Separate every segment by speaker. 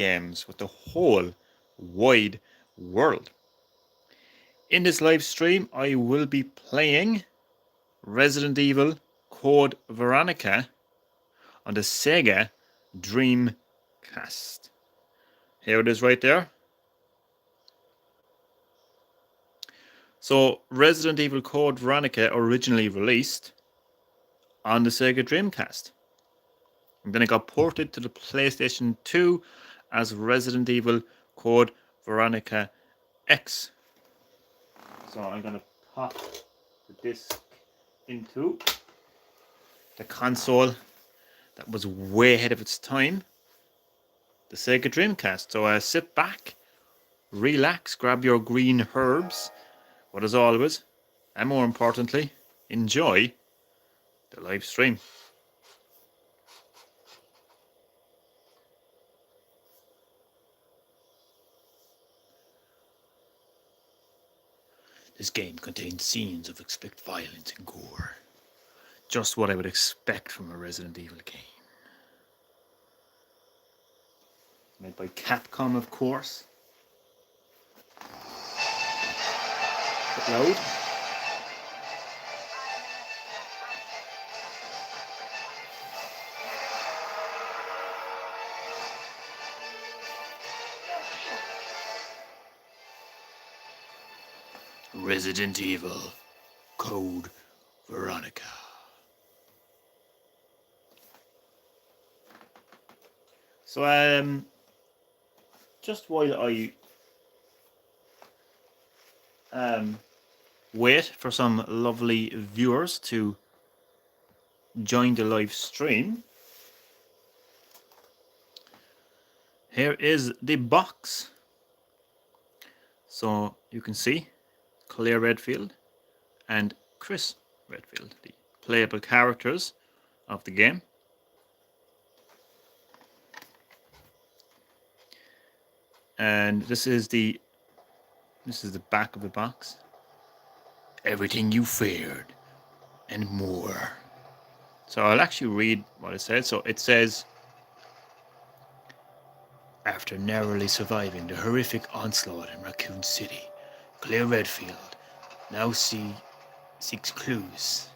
Speaker 1: games with the whole wide world. In this live stream, I will be playing Resident Evil Code Veronica on the Sega Dreamcast. Here it is right there. So, Resident Evil Code Veronica originally released on the Sega Dreamcast. And then it got ported to the PlayStation 2 as Resident Evil Code Veronica X. So I'm going to pop the disc into the console that was way ahead of its time, the Sega Dreamcast. So sit back, relax, grab your green herbs, but as always, and more importantly, enjoy the live stream. This game contains scenes of explicit violence and gore. Just what I would expect from a Resident Evil game. Made by Capcom, of course. Load. Resident Evil Code Veronica. So just while I wait for some lovely viewers to join the live stream, here is the box. So you can see Claire Redfield and Chris Redfield, the playable characters of the game. And this is the back of the box. Everything you feared and more. So I'll actually read what it says. So it says, after narrowly surviving the horrific onslaught in Raccoon City, Claire Redfield now seeks clues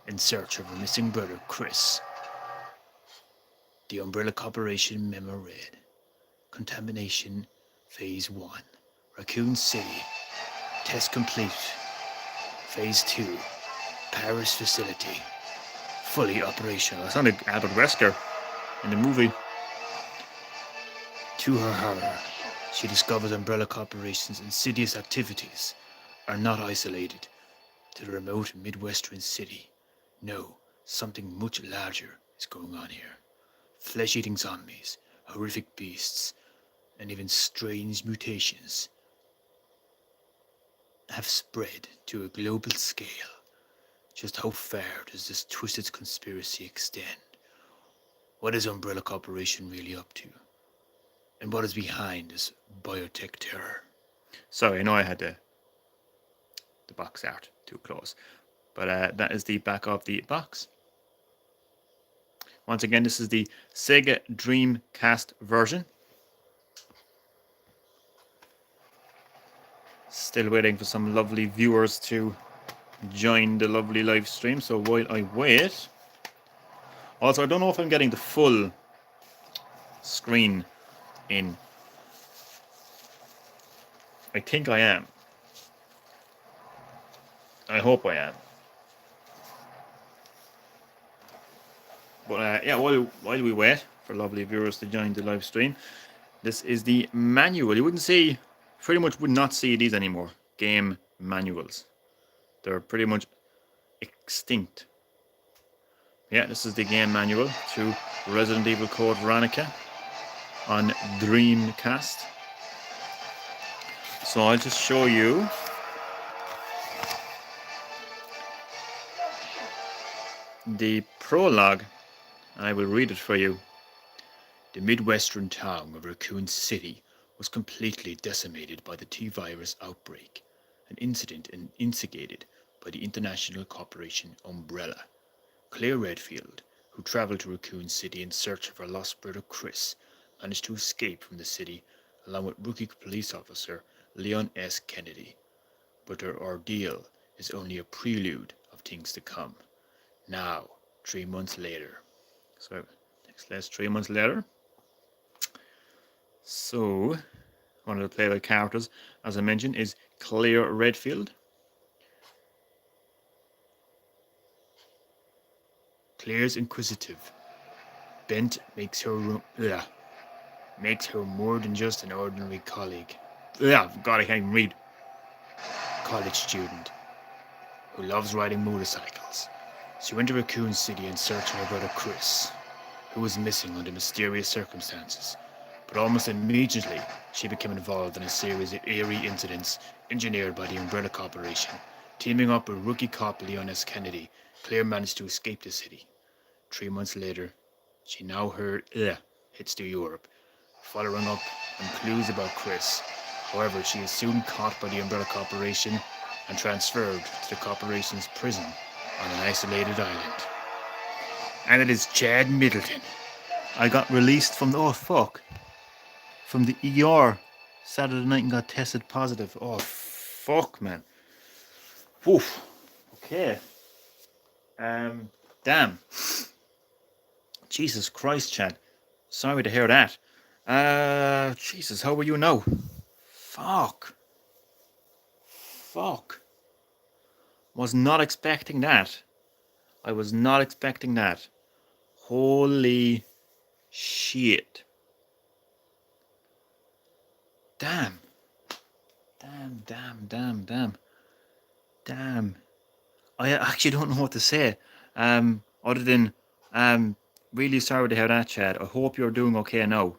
Speaker 1: in search of her missing brother, Chris. The Umbrella Corporation memo read, Contamination Phase 1, Raccoon City, Test complete. Phase 2, Paris facility, fully operational. That sounded like Albert Wesker in the movie. To her horror, she discovers Umbrella Corporation's insidious activities are not isolated to the remote Midwestern city. No, something much larger is going on here. Flesh-eating zombies, horrific beasts, and even strange mutations have spread to a global scale. Just how far does this twisted conspiracy extend? What is Umbrella Corporation really up to? And what is behind this biotech terror? Sorry, I know I had the box art too close. But that is the back of the box. Once again, this is the Sega Dreamcast version. Still waiting for some lovely viewers to join the lovely live stream. So while I wait, also I don't know if I'm getting the full screen in. I think I am. I hope I am. But yeah, while we wait for lovely viewers to join the live stream, this is the manual. You wouldn't see, pretty much would not see these anymore. Game manuals. They're pretty much extinct. Yeah, this is the game manual to Resident Evil Code Veronica on Dreamcast. So I'll just show you the prologue, and I will read it for you. The Midwestern town of Raccoon City was completely decimated by the T-virus outbreak, an incident instigated by the international corporation Umbrella. Claire Redfield, who traveled to Raccoon City in search of her lost brother Chris, managed to escape from the city along with rookie police officer Leon S. Kennedy. But their ordeal is only a prelude of things to come. Now, 3 months later. So, next last 3 months later. So, one of the playable characters, as I mentioned, is Claire Redfield. Claire's inquisitive. Bent makes her more than just an ordinary colleague. God, I can't even read. College student who loves riding motorcycles. She went to Raccoon City in search of her brother Chris, who was missing under mysterious circumstances. But almost immediately, she became involved in a series of eerie incidents engineered by the Umbrella Corporation. Teaming up with rookie cop Leon S. Kennedy, Claire managed to escape the city. 3 months later, she now hits to Europe, following up on clues about Chris. However, she is soon caught by the Umbrella Corporation and transferred to the corporation's prison on an isolated island. And it is Chad Middleton. I got released from from the ER Saturday night and got tested positive. Oh, fuck, man. Woof. Okay. Damn. Jesus Christ, Chad. Sorry to hear that. Jesus, how are you now? Fuck. Was not expecting that. I was not expecting that. Holy shit. Damn. I actually don't know what to say. Other than really sorry to hear that, Chad. I hope you're doing okay now.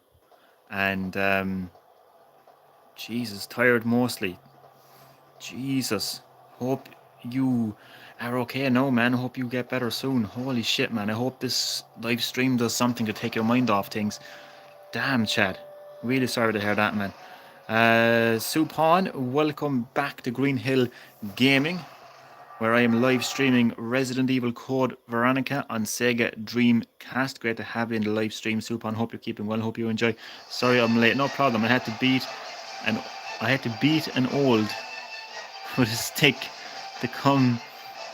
Speaker 1: And Jesus, tired mostly. Jesus. Hope you are okay now, man. I hope you get better soon. Holy shit, man. I hope this live stream does something to take your mind off things. Damn, Chad. Really sorry to hear that, man. Supan, welcome back to Green Hill Gaming, where I am live streaming Resident Evil Code Veronica on Sega Dreamcast. Great to have you in the live stream, Supan. Hope you're keeping well. Hope you enjoy. Sorry I'm late. No problem. I had to beat an old with a stick to come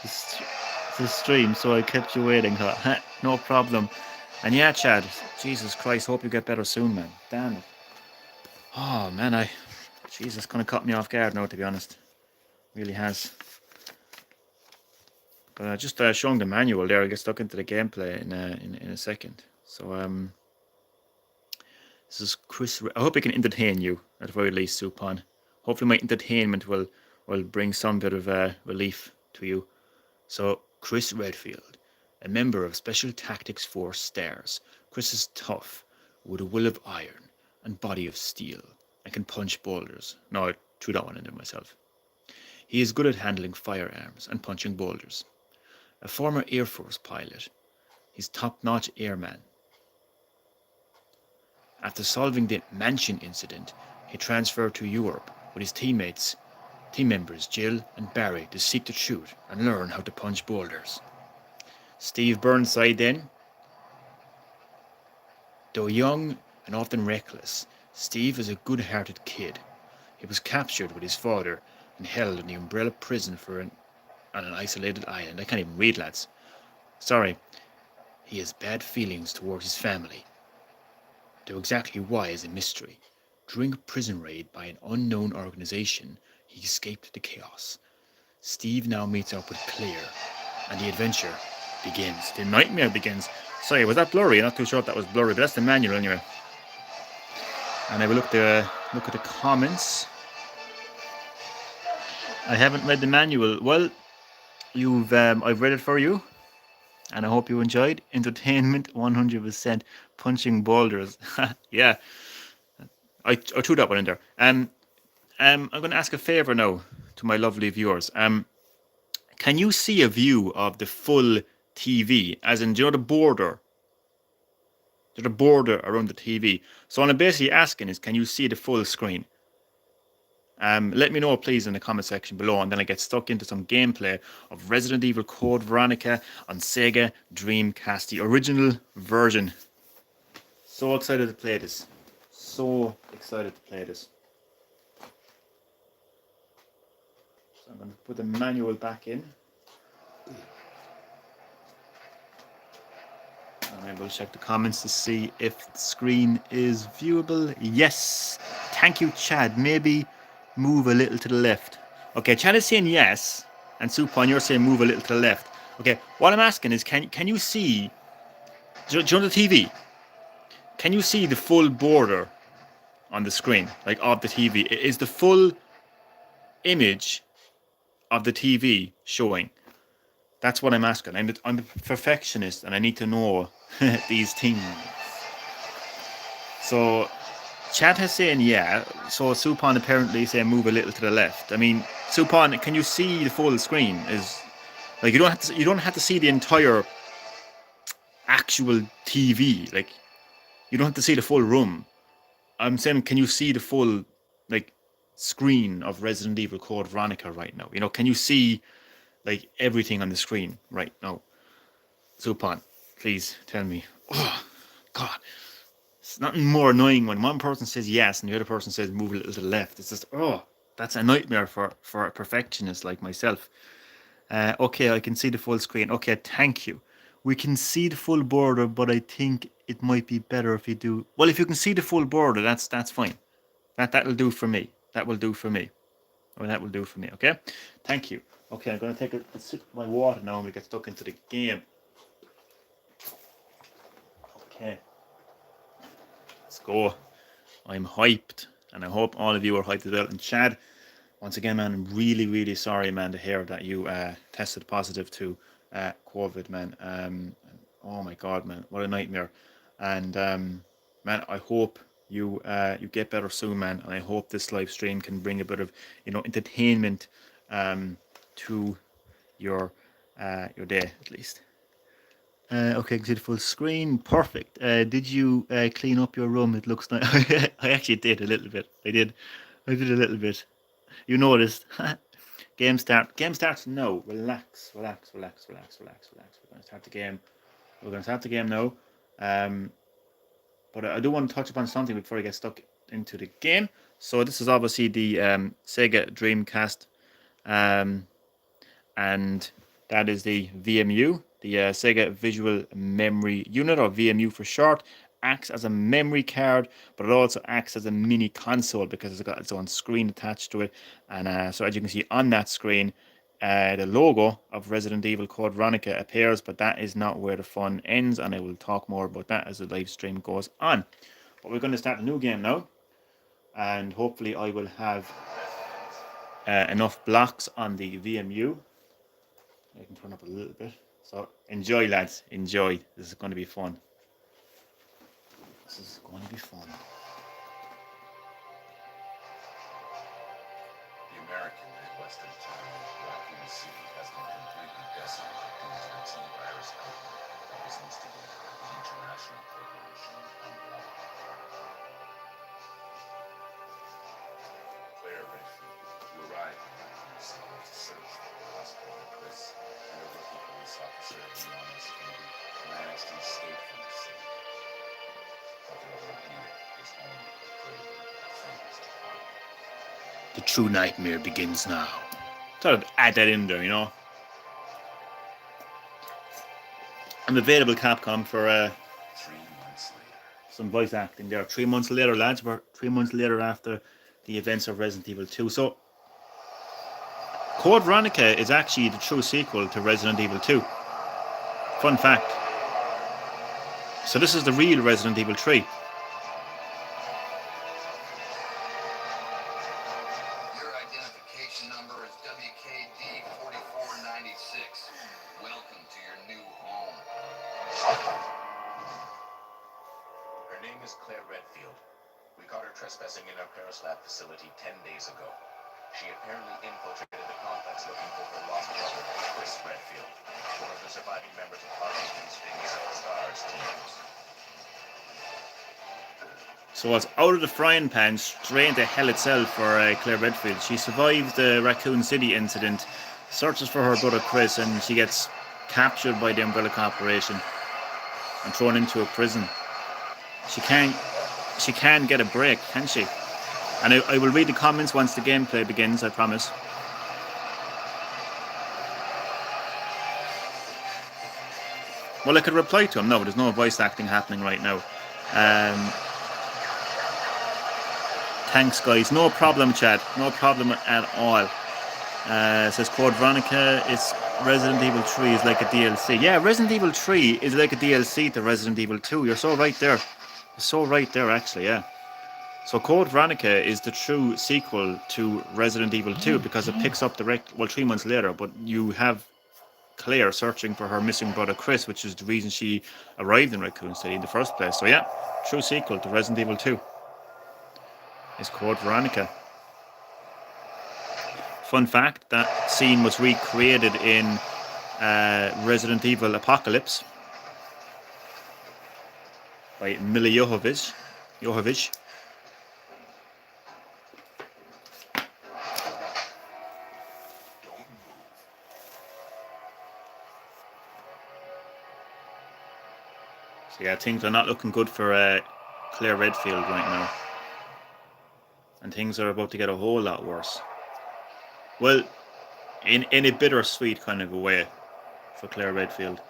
Speaker 1: to stream, so I kept you waiting. No problem. And yeah, Chad, Jesus Christ, hope you get better soon, man. Damn it. Oh, man, Jesus, kind of caught me off guard now, to be honest. Really has. But just showing the manual there, I'll get stuck into the gameplay in a second. So, this is Chris. I hope I can entertain you, at the very least, Supan. Hopefully my entertainment will bring some bit of relief to you. So, Chris Redfield, a member of Special Tactics Force Stars. Chris is tough, with a will of iron and body of steel, and can punch boulders. No, I threw that one in there myself. He is good at handling firearms and punching boulders. A former Air Force pilot, he's top-notch airman. After solving the Mansion incident, he transferred to Europe with his team members Jill and Barry, to seek the truth and learn how to punch boulders. Steve Burnside then. Though young and often reckless, Steve is a good-hearted kid. He was captured with his father and held in the Umbrella prison on an isolated island. I can't even read, lads. Sorry. He has bad feelings towards his family, though exactly why is a mystery. During a prison raid by an unknown organization, he escaped the chaos. Steve now meets up with Claire, and the adventure begins. The nightmare begins. Sorry, was that blurry? I'm not too sure if that was blurry, but that's the manual anyway. And I will look at the comments. I haven't read the manual. Well, I've read it for you, and I hope you enjoyed. Entertainment 100%. Punching boulders. Yeah, I threw that one in there. I'm going to ask a favor now to my lovely viewers. Can you see a view of the full TV, as in, do you know the border? There's a border around the TV. So what I'm basically asking is, can you see the full screen? Let me know, please, in the comment section below, and then I get stuck into some gameplay of Resident Evil Code Veronica on Sega Dreamcast, the original version. So excited to play this. so excited to play this. So I'm going to put the manual back in. And I will check the comments to see if the screen is viewable. Yes. Thank you, Chad. Maybe move a little to the left. Okay, Chad is saying yes. And Supon, you're saying move a little to the left. Okay, what I'm asking is, can you see, do you know the TV? Can you see the full border on the screen, like of the TV? Is the full image of the TV showing? That's what I'm asking. I'm a perfectionist and I need to know these things. So Chad has saying yeah. So Supon apparently saying move a little to the left. I mean, Supon, can you see the full screen? Is like you don't have to see the entire actual TV. Like you don't have to see the full room. I'm saying, can you see the full like screen of Resident Evil Code Veronica right now? You know, can you see like everything on the screen right now? Supon, please tell me. Oh God, it's nothing more annoying when one person says yes and the other person says move a little to the left. It's just that's a nightmare for a perfectionist like myself. Okay, I can see the full screen. Okay, thank you. We can see the full border, but I think it might be better if you do. Well, if you can see the full border, that's fine. That'll do for me. That will do for me. Or that will do for me. Okay, thank you. Okay, I'm gonna take a sip of my water now and we get stuck into the game. Okay, let's go. I'm hyped, and I hope all of you are hyped as well. And Chad, once again, man, I'm really, really sorry, man, to hear that you tested positive to COVID, man. Oh my God, man, what a nightmare. And man, I hope you get better soon, man. And I hope this live stream can bring a bit of entertainment to your day at least. Okay, can see the full screen. Perfect. Did you clean up your room? It looks nice. I actually did a little bit. I did a little bit. You noticed. Game start. Game starts now. Relax. We're going to start the game. We're going to start the game now. But I do want to touch upon something before I get stuck into the game. So this is obviously the Sega Dreamcast. And that is the VMU, the Sega Visual Memory Unit, or VMU for short. Acts as a memory card, but it also acts as a mini console because it's got its own screen attached to it. And so as you can see on that screen, the logo of Resident Evil Code Veronica appears, but that is not where the fun ends, and I will talk more about that as the live stream goes on. But we're going to start a new game now, and hopefully I will have enough blocks on the VMU. I can turn up a little bit. So enjoy, lads. Enjoy. This is going to be fun. This is going to be fun.
Speaker 2: The American Midwestern town of Raccoon City has been completely decimated due to a T-virus outbreak that was instigated by the international corporation Umbrella. Claire Redfield, who arrived in Raccoon City to search for the lost boy Chris, and a rookie police officer known as Kennedy, managed to escape from the city. But their ordeal is only a prelude of things to come.
Speaker 1: The true nightmare begins now. Thought I'd add that in there, you know. I'm available, Capcom, for
Speaker 2: 3 months later.
Speaker 1: some voice acting there. 3 months later, lads. We're 3 months later after the events of Resident Evil 2. So, Code Veronica is actually the true sequel to Resident Evil 2. Fun fact. So this is the real Resident Evil 3.
Speaker 3: Your identification number is WKD4496. Welcome to your new home.
Speaker 2: Her name is Claire Redfield. We caught her trespassing in our Paris lab facility 10 days ago. She apparently infiltrated the complex looking for her lost brother, Chris Redfield, one of the surviving members of Parkinson's famous STARS teams.
Speaker 1: So it's out of the frying pan, straight into hell itself for Claire Redfield. She survives the Raccoon City incident, searches for her brother Chris, and she gets captured by the Umbrella Corporation and thrown into a prison. She can't she can get a break, can she? And I will read the comments once the gameplay begins, I promise. Well, I could reply to him. No, there's no voice acting happening right now. Thanks, guys. No problem, Chad. No problem at all. Says Code Veronica, it's Resident Evil 3 is like a DLC. Yeah, Resident Evil 3 is like a DLC to Resident Evil 2. You're so right there. You're so right there, actually, yeah. So Code Veronica is the true sequel to Resident Evil 2 because it picks up 3 months later, but you have Claire searching for her missing brother Chris, which is the reason she arrived in Raccoon City in the first place. So yeah, true sequel to Resident Evil 2 is Code Veronica. Fun fact, that scene was recreated in Resident Evil Apocalypse by Mila Jovovich. So yeah, things are not looking good for Claire Redfield right now. And things are about to get a whole lot worse. Well, in a bittersweet kind of a way for Claire Redfield.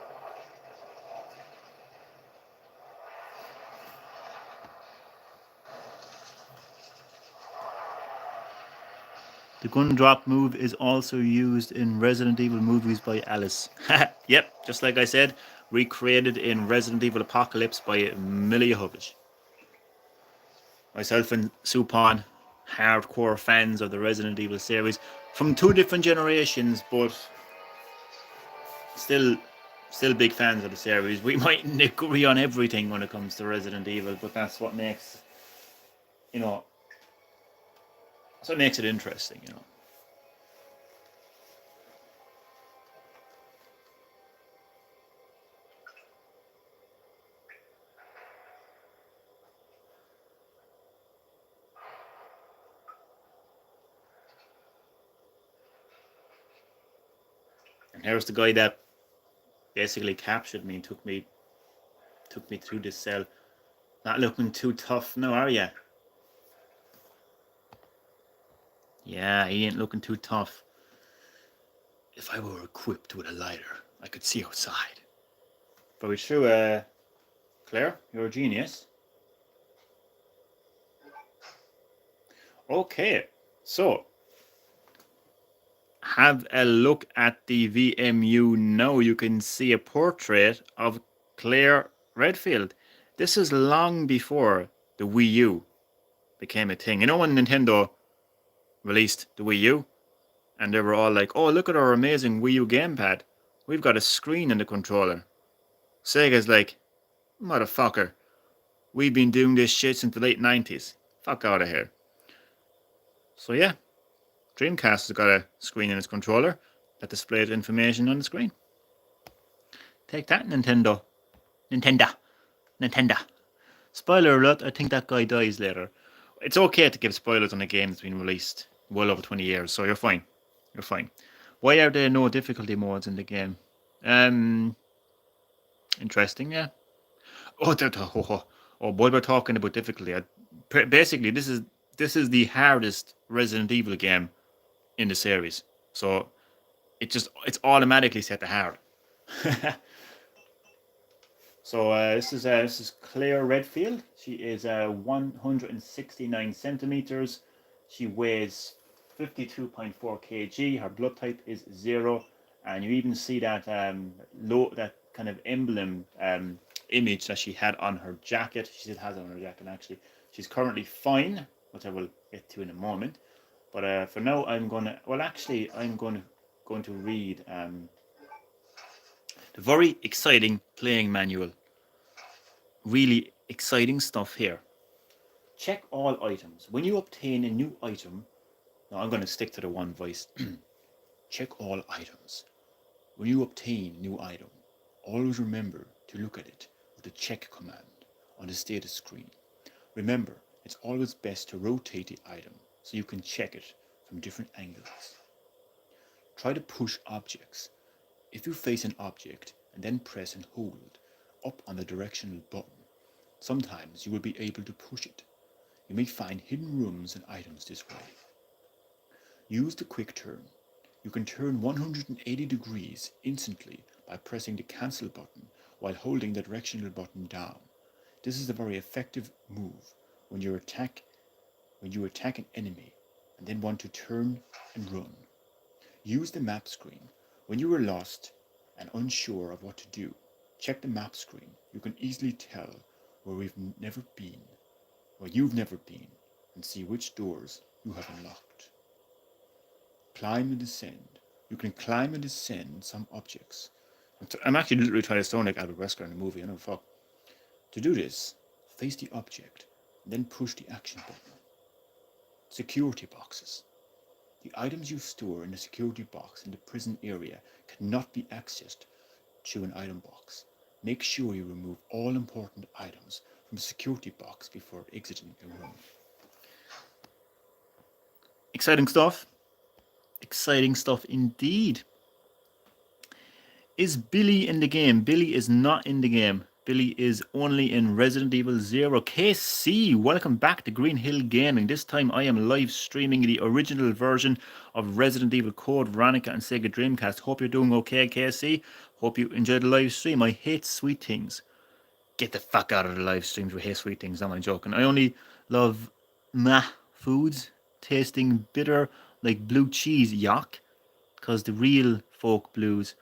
Speaker 1: The gun drop move is also used in Resident Evil movies by Alice. Yep, just like I said, recreated in Resident Evil Apocalypse by Mila Jovovich. Myself and Supon, hardcore fans of the Resident Evil series from 2 different generations, but still big fans of the series. We mightn't agree on everything when it comes to Resident Evil, but that's what makes, that's what makes it interesting, And here's the guy that basically captured me and took me through this cell. Not looking too tough now, are ya? Yeah, he ain't looking too tough. If I were equipped with a lighter, I could see outside. Very true, Claire. You're a genius. Okay, so have a look at the VMU now. You can see a portrait of Claire Redfield. This is long before the Wii U became a thing. You know when Nintendo released the Wii U? And they were all like, oh, look at our amazing Wii U gamepad. We've got a screen in the controller. Sega's like, motherfucker, we've been doing this shit since the late 90s. Fuck out of here. So yeah, Dreamcast has got a screen in its controller that displays information on the screen. Take that, Nintendo. Nintendo. Spoiler alert, I think that guy dies later. It's okay to give spoilers on a game that's been released well over 20 years, so you're fine. You're fine. Why are there no difficulty modes in the game? Interesting, yeah. While we're talking about difficulty, basically this is the hardest Resident Evil game in the series. So it's automatically set to hard. So this is Claire Redfield. She is 169 centimeters. She weighs 52.4 kg. Her blood type is 0, and you even see that that kind of emblem image that she had on her jacket. She still has it on her jacket actually. She's currently fine, which I will get to in a moment. But for now, I'm going to read the very exciting playing manual. Really exciting stuff here. Check all items. When you obtain a new item, now I'm going to stick to the one voice. Check all items. When you obtain a new item, always remember to look at it with the check command on the status screen. Remember, it's always best to rotate the item so you can check it from different angles. Try to push objects. If you face an object and then press and hold up on the directional button,
Speaker 4: Sometimes you will be able to push it. You may find hidden rooms and items this way. Use the quick turn. You can turn 180 degrees instantly by pressing the cancel button while holding the directional button down. This is a very effective move when you attack an enemy and then want to turn and run. Use the map screen. When you are lost and unsure of what to do, check the map screen. You can easily tell where you've never been, and see which doors you have unlocked. Climb and descend. You can climb and descend some objects. I'm actually literally trying to sound like Albert Wesker in the movie, I don't fuck. To do this, face the object, and then push the action button. Security boxes. The items you store in the security box in the prison area cannot be accessed through an item box. Make sure you remove all important items from the security box before exiting the room.
Speaker 1: Exciting stuff. Exciting stuff indeed. Is Billy in the game? Billy is not in the game. Billy is only in Resident Evil 0. KC, welcome back to Green Hill Gaming. This time I am live streaming the original version of Resident Evil Code Veronica and Sega Dreamcast. Hope you're doing okay, KC. Hope you enjoyed the live stream. I hate sweet things. Get the fuck out of the live streams. We hate sweet things. I'm joking. I only love foods tasting bitter like blue cheese. Yuck. Because the real folk blues,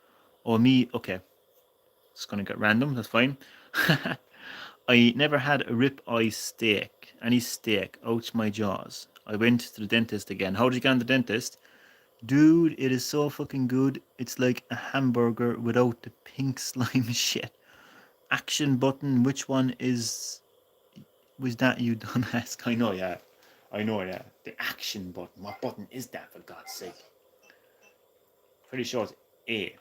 Speaker 1: or me, okay, it's gonna get random, that's fine. I never had a rib-eye steak, any steak, ouch my jaws. I went to the dentist again. How did you get on the dentist? Dude, it is so fucking good. It's like a hamburger without the pink slime shit. Action button, which one was that you don't ask?
Speaker 4: I know, yeah. The action button. What button is that, for God's sake?
Speaker 1: Pretty sure it's A.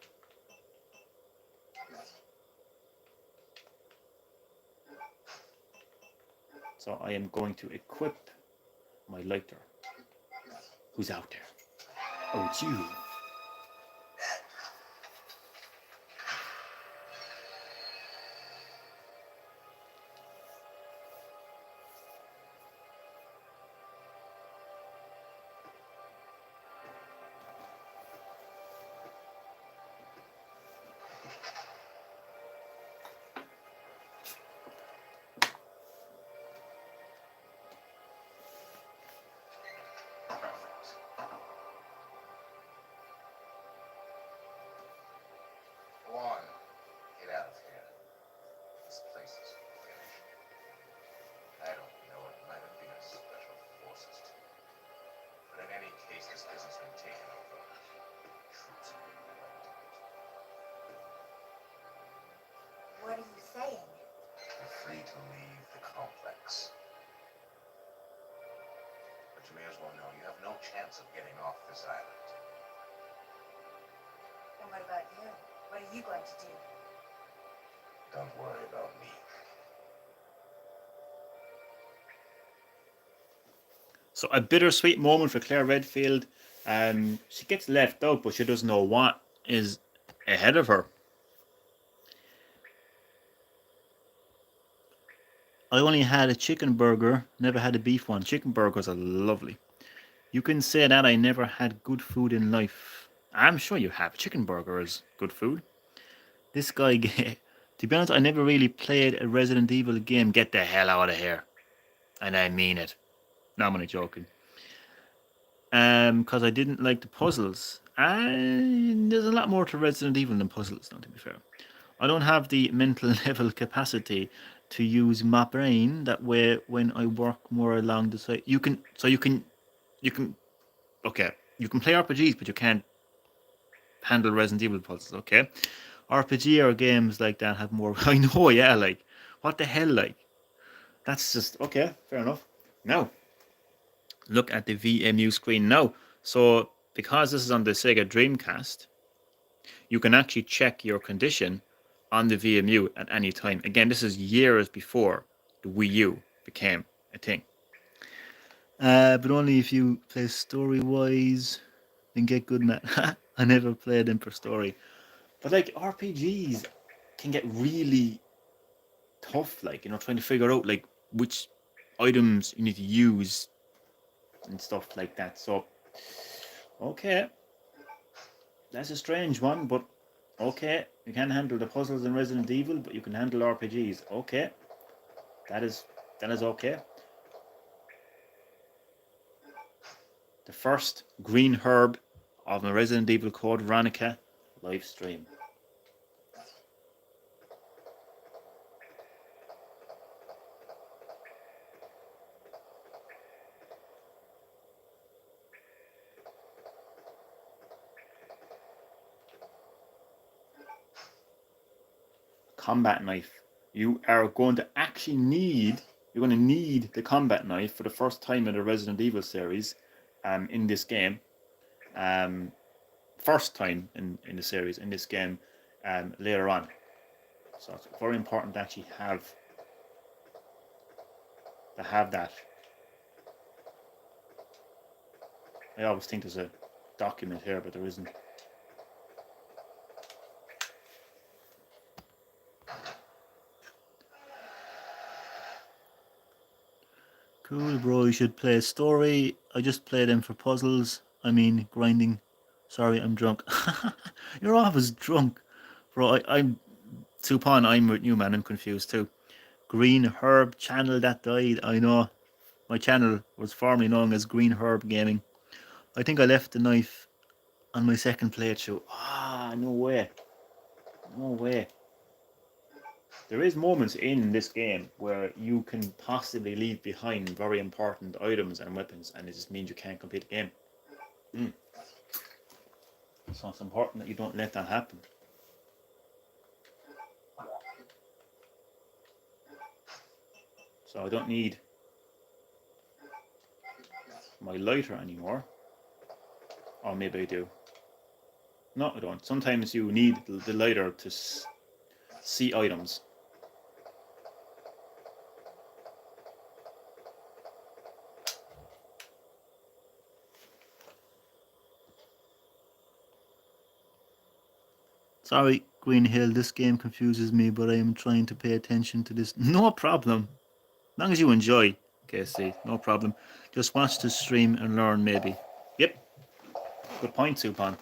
Speaker 1: So I am going to equip my lighter.
Speaker 4: Who's out there? Oh, it's you.
Speaker 2: Get out of here. This place is finished. I don't know, it might have been a special forces team. But in any case, this business has been taken over. Troops have been elected.
Speaker 5: What are you saying?
Speaker 2: You're free to leave the complex. But you may as well know you have no chance of getting off this island.
Speaker 5: And what about you? What are you going to do?
Speaker 2: Don't worry about me.
Speaker 1: So a bittersweet moment for Claire Redfield. She gets left out, but she doesn't know what is ahead of her. I only had a chicken burger, never had a beef one. Chicken burgers are lovely. You can say that I never had good food in life. I'm sure you have. Chicken burger is good food. This guy, to be honest, I never really played a Resident Evil game. Get the hell out of here. And I mean it. No, I'm only joking. Because I didn't like the puzzles. And there's a lot more to Resident Evil than puzzles, now, to be fair. I don't have the mental level capacity to use my brain that way when I work more along the side. You can play RPGs, but you can't handle Resident Evil puzzles, okay? RPG or games like that have more. I know, yeah, like, what the hell, like? That's just, okay, fair enough. Now, look at the VMU screen now. So, because this is on the Sega Dreamcast, you can actually check your condition on the VMU at any time. Again, this is years before the Wii U became a thing. But only if you play story-wise and get good at it. I never played them for story. But like RPGs can get really tough, like, you know, trying to figure out like which items you need to use and stuff like that. So, okay, that's a strange one, but okay, you can handle the puzzles in Resident Evil, but you can handle RPGs. Okay, that is okay. The first green herb of the Resident Evil Code Veronica live stream. Combat knife. You are going to actually need, you're going to need the combat knife for the first time in the Resident Evil series in this game. First time in the series, in this game, later on. So it's very important to actually have that. I always think there's a document here, but there isn't. Cool, bro. You should play a story. I just play them for puzzles. I mean, grinding. Sorry, I'm drunk. You're always drunk, bro. I'm Supon. I'm with you, man. I'm confused too. Green Herb channel that died. I know. My channel was formerly known as Green Herb Gaming. I think I left the knife on my second playthrough. Ah, no way. No way. There is moments in this game where you can possibly leave behind very important items and weapons, and it just means you can't complete the game. So it's important that you don't let that happen. So I don't need my lighter anymore. Or maybe I do. No, I don't. Sometimes you need the lighter to see items. Sorry, Green Hill, this game confuses me, but I am trying to pay attention to this. No problem. As long as you enjoy, KC, no problem. Just watch the stream and learn, maybe. Yep. Good point, Supon.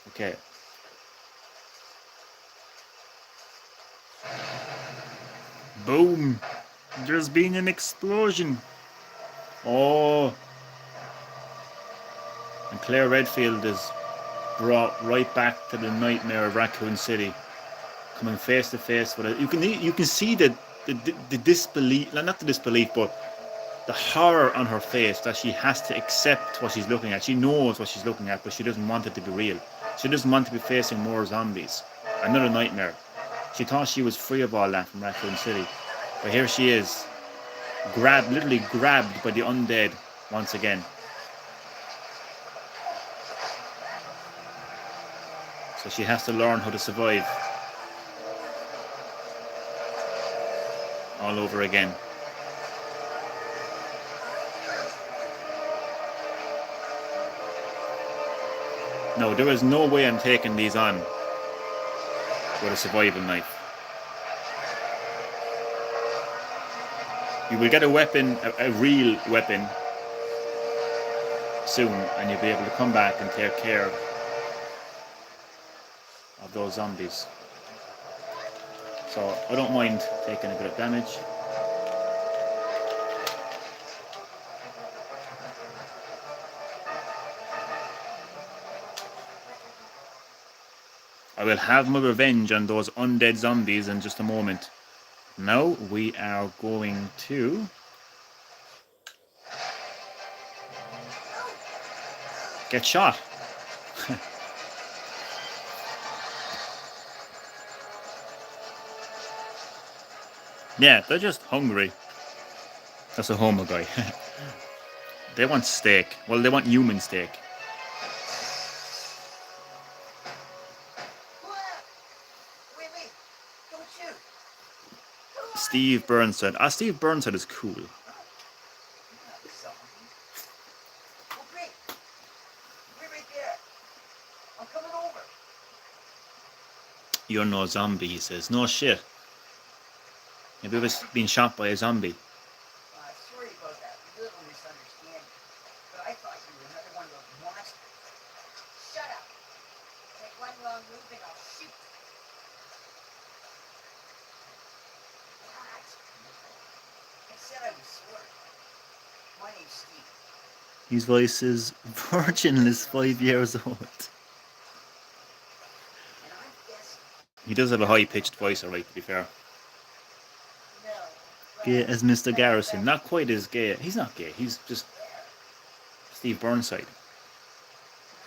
Speaker 1: Okay. Boom. There's been an explosion. Oh. And Claire Redfield is brought right back to the nightmare of Raccoon City, coming face to face with it. You can see the disbelief, not the disbelief, but the horror on her face that she has to accept what she's looking at. She knows what she's looking at, but she doesn't want it to be real. She doesn't want to be facing more zombies. Another nightmare. She thought she was free of all that from Raccoon City, but here she is, literally grabbed by the undead once again. So she has to learn how to survive all over again. No, there is no way I'm taking these on with a survival knife. You will get a weapon, a real weapon, soon, and you'll be able to come back and take care of those zombies. So I don't mind taking a bit of damage. I will have my revenge on those undead zombies in just a moment. Now we are going to get shot. Yeah, they're just hungry. That's a homo guy. They want steak. Well, they want human steak. Steve Burnside. Steve Burnside is cool. You're no zombie, he says. No shit. Have you ever been shot by a zombie?
Speaker 6: Sorry about that little misunderstanding, but I thought you were another one of those monsters.
Speaker 5: Shut up. Take one wrong move and I'll shoot.
Speaker 6: What? I said I was sorry. My name's Steve.
Speaker 1: His voice is virginless 5 years old.
Speaker 6: And I'm guessing
Speaker 1: He does have a high-pitched voice, alright, to be fair.
Speaker 5: No.
Speaker 1: Gay as Mr. Garrison. Not quite as gay. He's not gay. He's just Steve Burnside.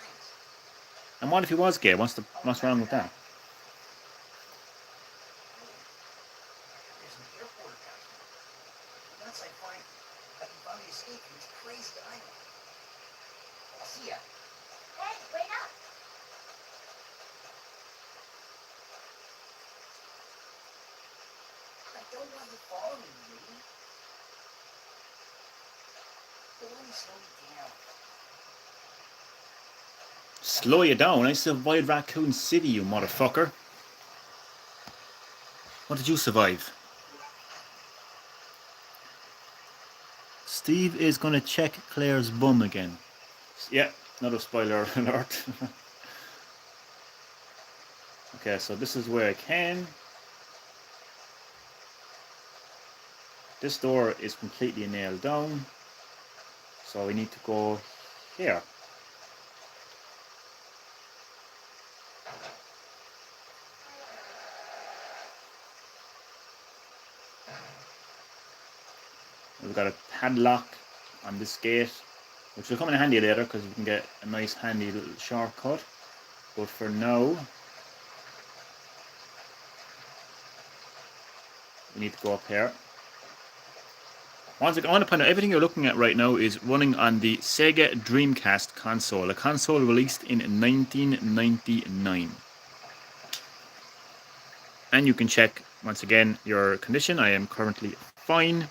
Speaker 6: nice.
Speaker 1: And what if he was gay? What's wrong with that?
Speaker 6: There's an airport down here. Once I can finally escape from this crazy island. I'll see ya.
Speaker 5: Hey, wait up.
Speaker 6: I don't want you following me. But let me slow you down.
Speaker 1: Slow you down. I survived Raccoon City, you motherfucker. What did you survive? Steve is going to check Claire's bum again. Yeah, another spoiler alert. Okay, so this is where I came. This door is completely nailed down. So we need to go here. We've got a padlock on this gate, which will come in handy later because we can get a nice handy little shortcut. But for now, we need to go up here. Once again, I want to point out everything you're looking at right now is running on the Sega Dreamcast console, a console released in 1999. And you can check once again your condition. I am currently fine.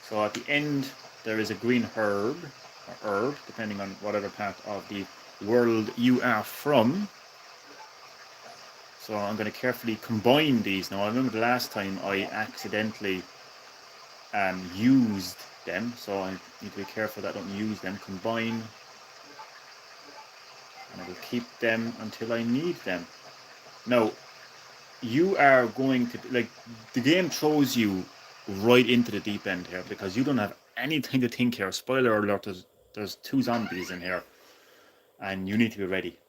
Speaker 1: So at the end, there is a green herb, or herb, depending on whatever part of the world you are from. So I'm going to carefully combine these. Now, I remember the last time I accidentally used them, so I need to be careful that I don't use them. Combine, and I will keep them until I need them. Now, you are going to, like, the game throws you right into the deep end here because you don't have anything to think here. Spoiler alert, there's 2 zombies in here and you need to be ready.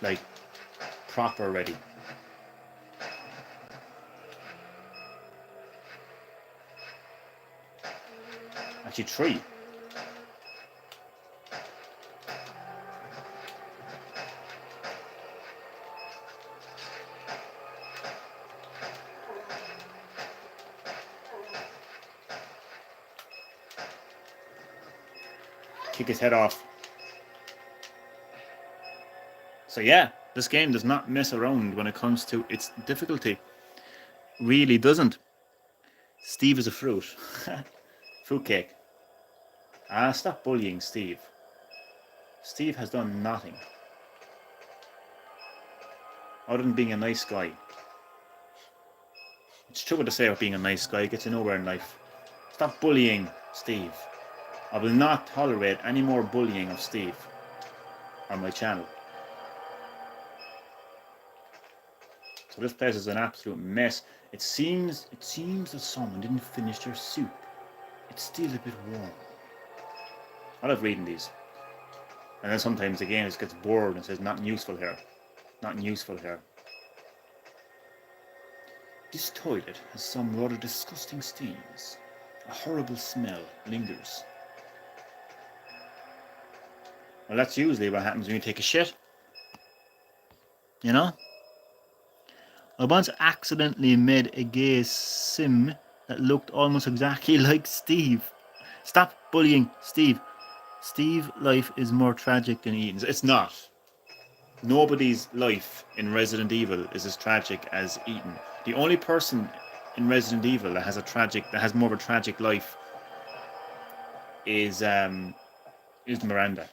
Speaker 1: Like, proper ready. Actually 3. Kick his head off. So yeah, this game does not mess around when it comes to its difficulty. Really doesn't. Steve is a fruit. Fruitcake. Stop bullying Steve. Steve has done nothing. Other than being a nice guy. It's true what to say about being a nice guy. It gets you nowhere in life. Stop bullying Steve. I will not tolerate any more bullying of Steve on my channel. So this place is an absolute mess. It seems that someone didn't finish their soup. It's still a bit warm. I love reading these. And then sometimes the game just gets bored and says not useful here. Not useful here. This toilet has some rather disgusting stains. A horrible smell lingers. Well, that's usually what happens when you take a shit. You know? I once accidentally made a gay sim that looked almost exactly like Steve. Stop bullying Steve. Steve's life is more tragic than Ethan's. It's not. Nobody's life in Resident Evil is as tragic as Ethan. The only person in Resident Evil that has more of a tragic life is Miranda.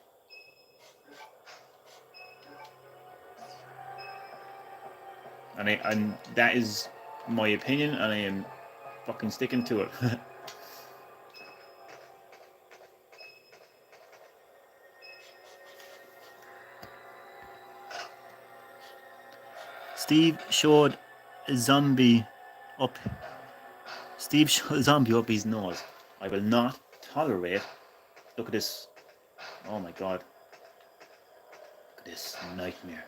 Speaker 1: And that is my opinion, and I am fucking sticking to it. Steve showed a zombie up. Steve showed a zombie up his nose. I will not tolerate. Look at this. Oh my god. Look at this nightmare.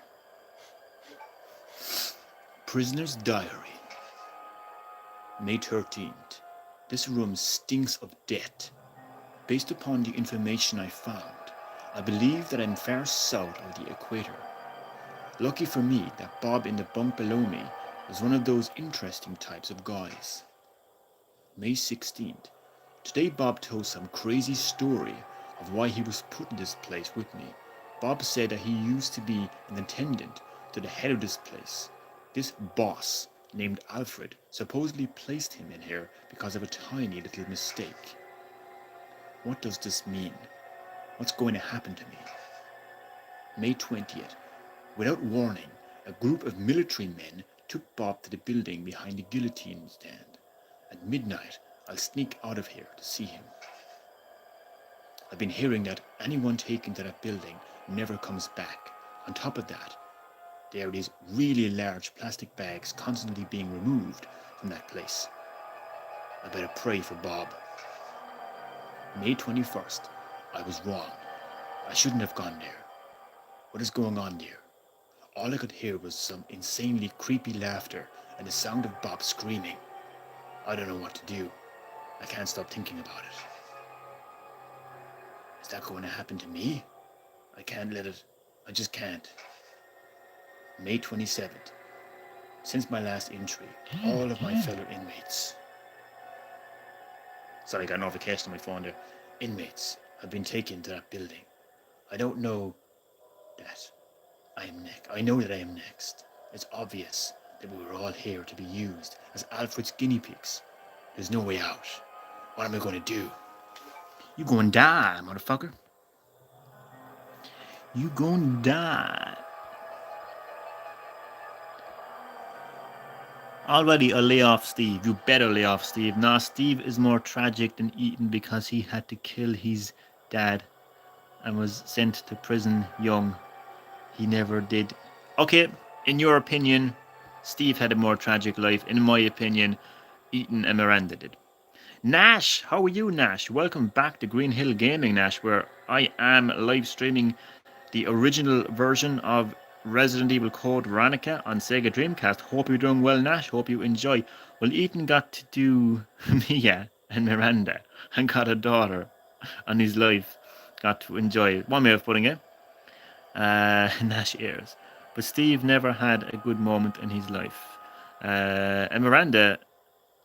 Speaker 4: Prisoner's Diary. May 13th. This room stinks of death. Based upon the information I found, I believe that I'm far south of the equator. Lucky for me that Bob in the bunk below me was one of those interesting types of guys. May 16th. Today Bob told some crazy story of why he was put in this place with me. Bob said that he used to be an attendant to the head of this place. This boss, named Alfred, supposedly placed him in here because of a tiny little mistake. What does this mean? What's going to happen to me? May 20th. Without warning, a group of military men took Bob to the building behind the guillotine stand. At midnight, I'll sneak out of here to see him. I've been hearing that anyone taken to that building never comes back. On top of that, there are these really large plastic bags constantly being removed from that place. I better pray for Bob. May 21st. I was wrong. I shouldn't have gone there. What is going on there? All I could hear was some insanely creepy laughter and the sound of Bob screaming. I don't know what to do. I can't stop thinking about it. Is that going to happen to me? I can't let it. I just can't. May 27th. Since my last entry, all of my fellow inmates... Sorry, I got a notification on my phone there. Inmates have been taken to that building. I don't know that I am next. I know that I am next. It's obvious that we were all here to be used as Alfred's guinea pigs. There's no way out. What am I going to do?
Speaker 1: You gonna die, motherfucker. You gonna die. Already, I'll lay off Steve. You better lay off Steve. Nah, Steve is more tragic than Ethan because he had to kill his dad and was sent to prison young. He never did. Okay, in your opinion, Steve had a more tragic life. In my opinion, Ethan and Miranda did. Nash, how are you, Nash? Welcome back to Green Hill Gaming, Nash, where I am live streaming the original version of Resident Evil Code Veronica on Sega Dreamcast. Hope you're doing well, Nash. Hope you enjoy. Well, Ethan got to do Mia and Miranda and got a daughter on his life. Got to enjoy it. One way of putting it. Nash ears. But Steve never had a good moment in his life. And Miranda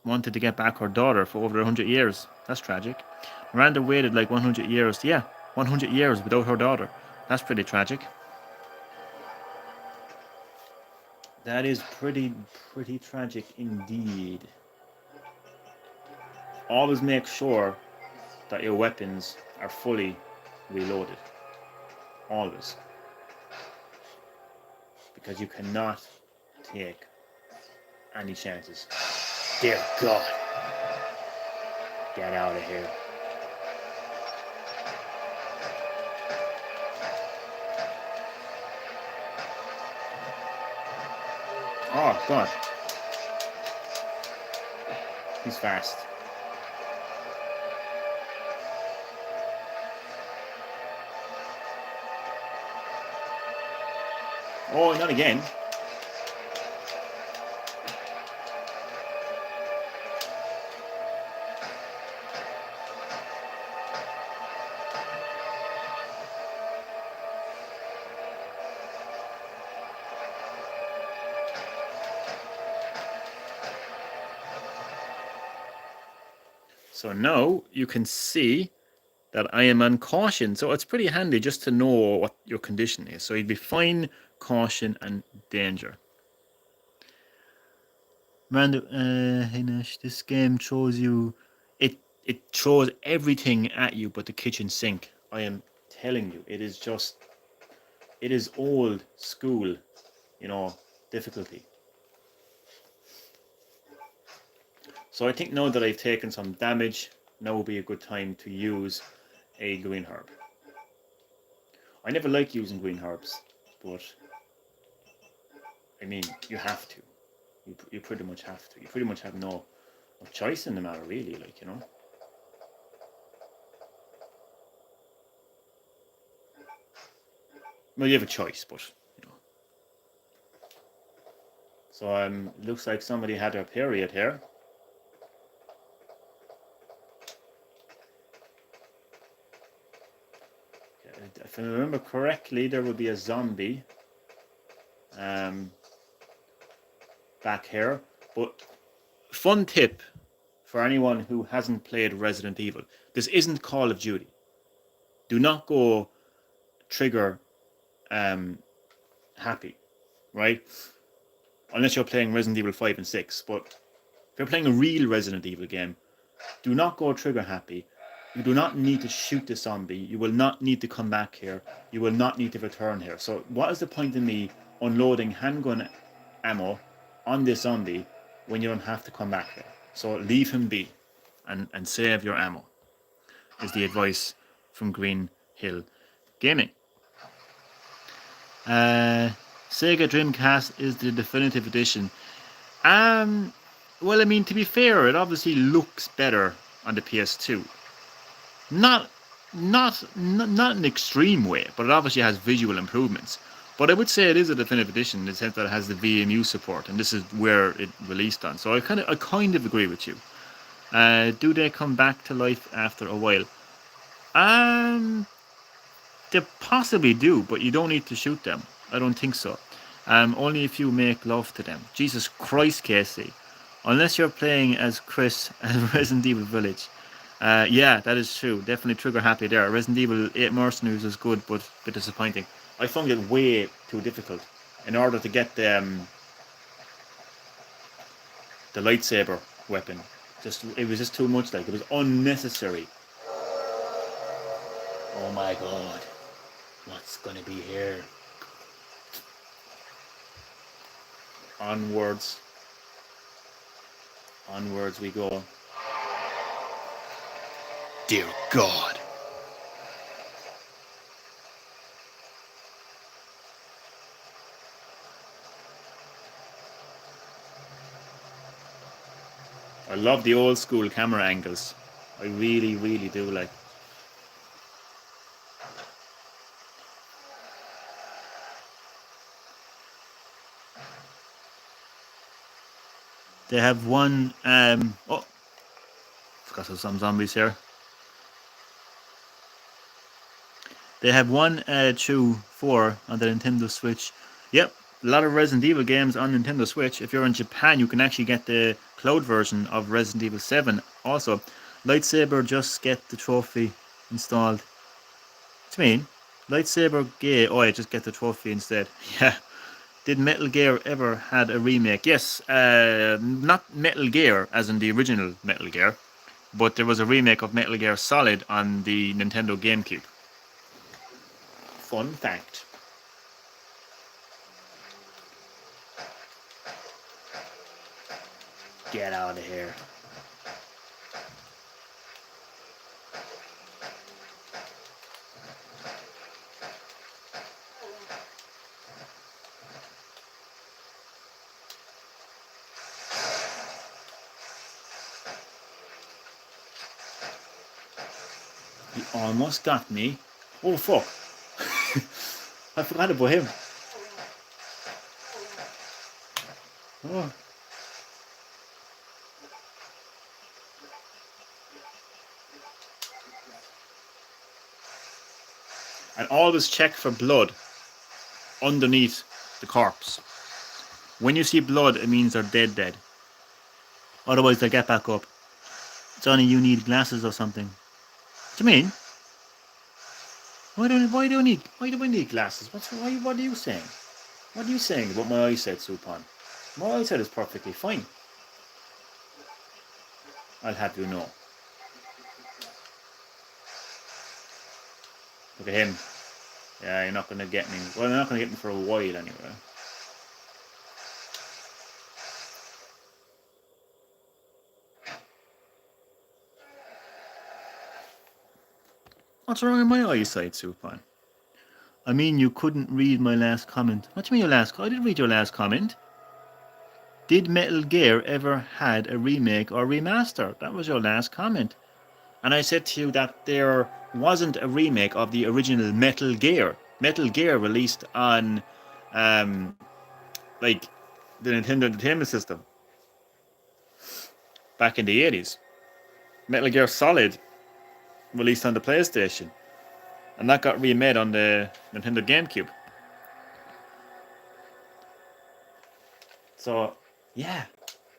Speaker 1: wanted to get back her daughter for over 100 years. That's tragic. Miranda waited like 100 years. Yeah, 100 years without her daughter. That's pretty tragic. That is pretty tragic indeed. Always make sure that your weapons are fully reloaded. Always. Because you cannot take any chances. Dear God. Get out of here. Oh, God. He's fast. Oh, not again. So now you can see that I am on caution. So it's pretty handy just to know what your condition is. So you'd be fine, caution, and danger. Miranda, hey Nash, this game throws you... It throws everything at you but the kitchen sink. I am telling you, it is old school, difficulty.
Speaker 4: So I think now that I've taken some damage, now will be a good time to use a green herb. I never like using green herbs, but I mean, you have to. You pretty much have to. You pretty much have no choice in the matter, really, like, you know. Well, you have a choice, but, you know. So, looks like somebody had their period here. If I remember correctly, there will be a zombie back here. But fun tip for anyone who hasn't played Resident Evil: this isn't Call of Duty. Do not go trigger happy, right? Unless you're playing Resident Evil 5 and 6. But if you're playing a real Resident Evil game, do not go trigger happy. You do not need to shoot the zombie. You will not need to come back here. You will not need to return here. So what is the point in me unloading handgun ammo on this zombie when you don't have to come back here? So leave him be and save your ammo, is the advice from Green Hill Gaming. Sega Dreamcast is the definitive edition. Well, I mean, to be fair, it obviously looks better on the PS2. Not in an extreme way, but it obviously has visual improvements. But I would say it is a definitive edition in the sense that it has the VMU support, and this is where it released on. So I kind of agree with you. Do they come back to life after a while? They possibly do, but you don't need to shoot them. I don't think so. Only if you make love to them. Jesus Christ, Casey. Unless you're playing as Chris at Resident Evil Village. Yeah, that is true. Definitely trigger happy there. Resident Evil 8 Mercenaries is good, but a bit disappointing. I found it way too difficult. In order to get the lightsaber weapon. It was just too much, like, it was unnecessary. Oh my god. What's gonna be here? Onwards. Onwards we go. Dear God. I love the old school camera angles. I really, really do, like. They have one, oh, forgot there's some zombies here. They have 1, 2, 4 on the Nintendo Switch. Yep, a lot of Resident Evil games on Nintendo Switch. If you're in Japan, you can actually get the cloud version of Resident Evil 7 also. Lightsaber, just get the trophy installed. What do you mean? Lightsaber Gear, oh, I just get the trophy instead. Yeah. Did Metal Gear ever had a remake? Yes, not Metal Gear as in the original Metal Gear, but there was a remake of Metal Gear Solid on the Nintendo GameCube. Fun fact. Get out of here. He almost got me. Oh fuck. I forgot about him. Oh. And always check for blood underneath the corpse. When you see blood, it means they're dead. Otherwise, they'll get back up. Johnny, you need glasses or something. What do you mean? Why do I need glasses? What are you saying? What are you saying about my eyesight, Supon? My eyesight is perfectly fine. I'll have you know. Look at him. Yeah, you're not going to get me. Well, you're not going to get me for a while anyway.
Speaker 1: What's wrong with my eyesight, Supine? I mean, you couldn't read my last comment. What do you mean your last? I didn't read your last comment. Did Metal Gear ever had a remake or remaster? That was your last comment. And I said to you that there wasn't a remake of the original Metal Gear. Metal Gear released on, like, the Nintendo Entertainment System back in the 80s. Metal Gear Solid released on the PlayStation. And that got remade on the Nintendo GameCube. So, yeah.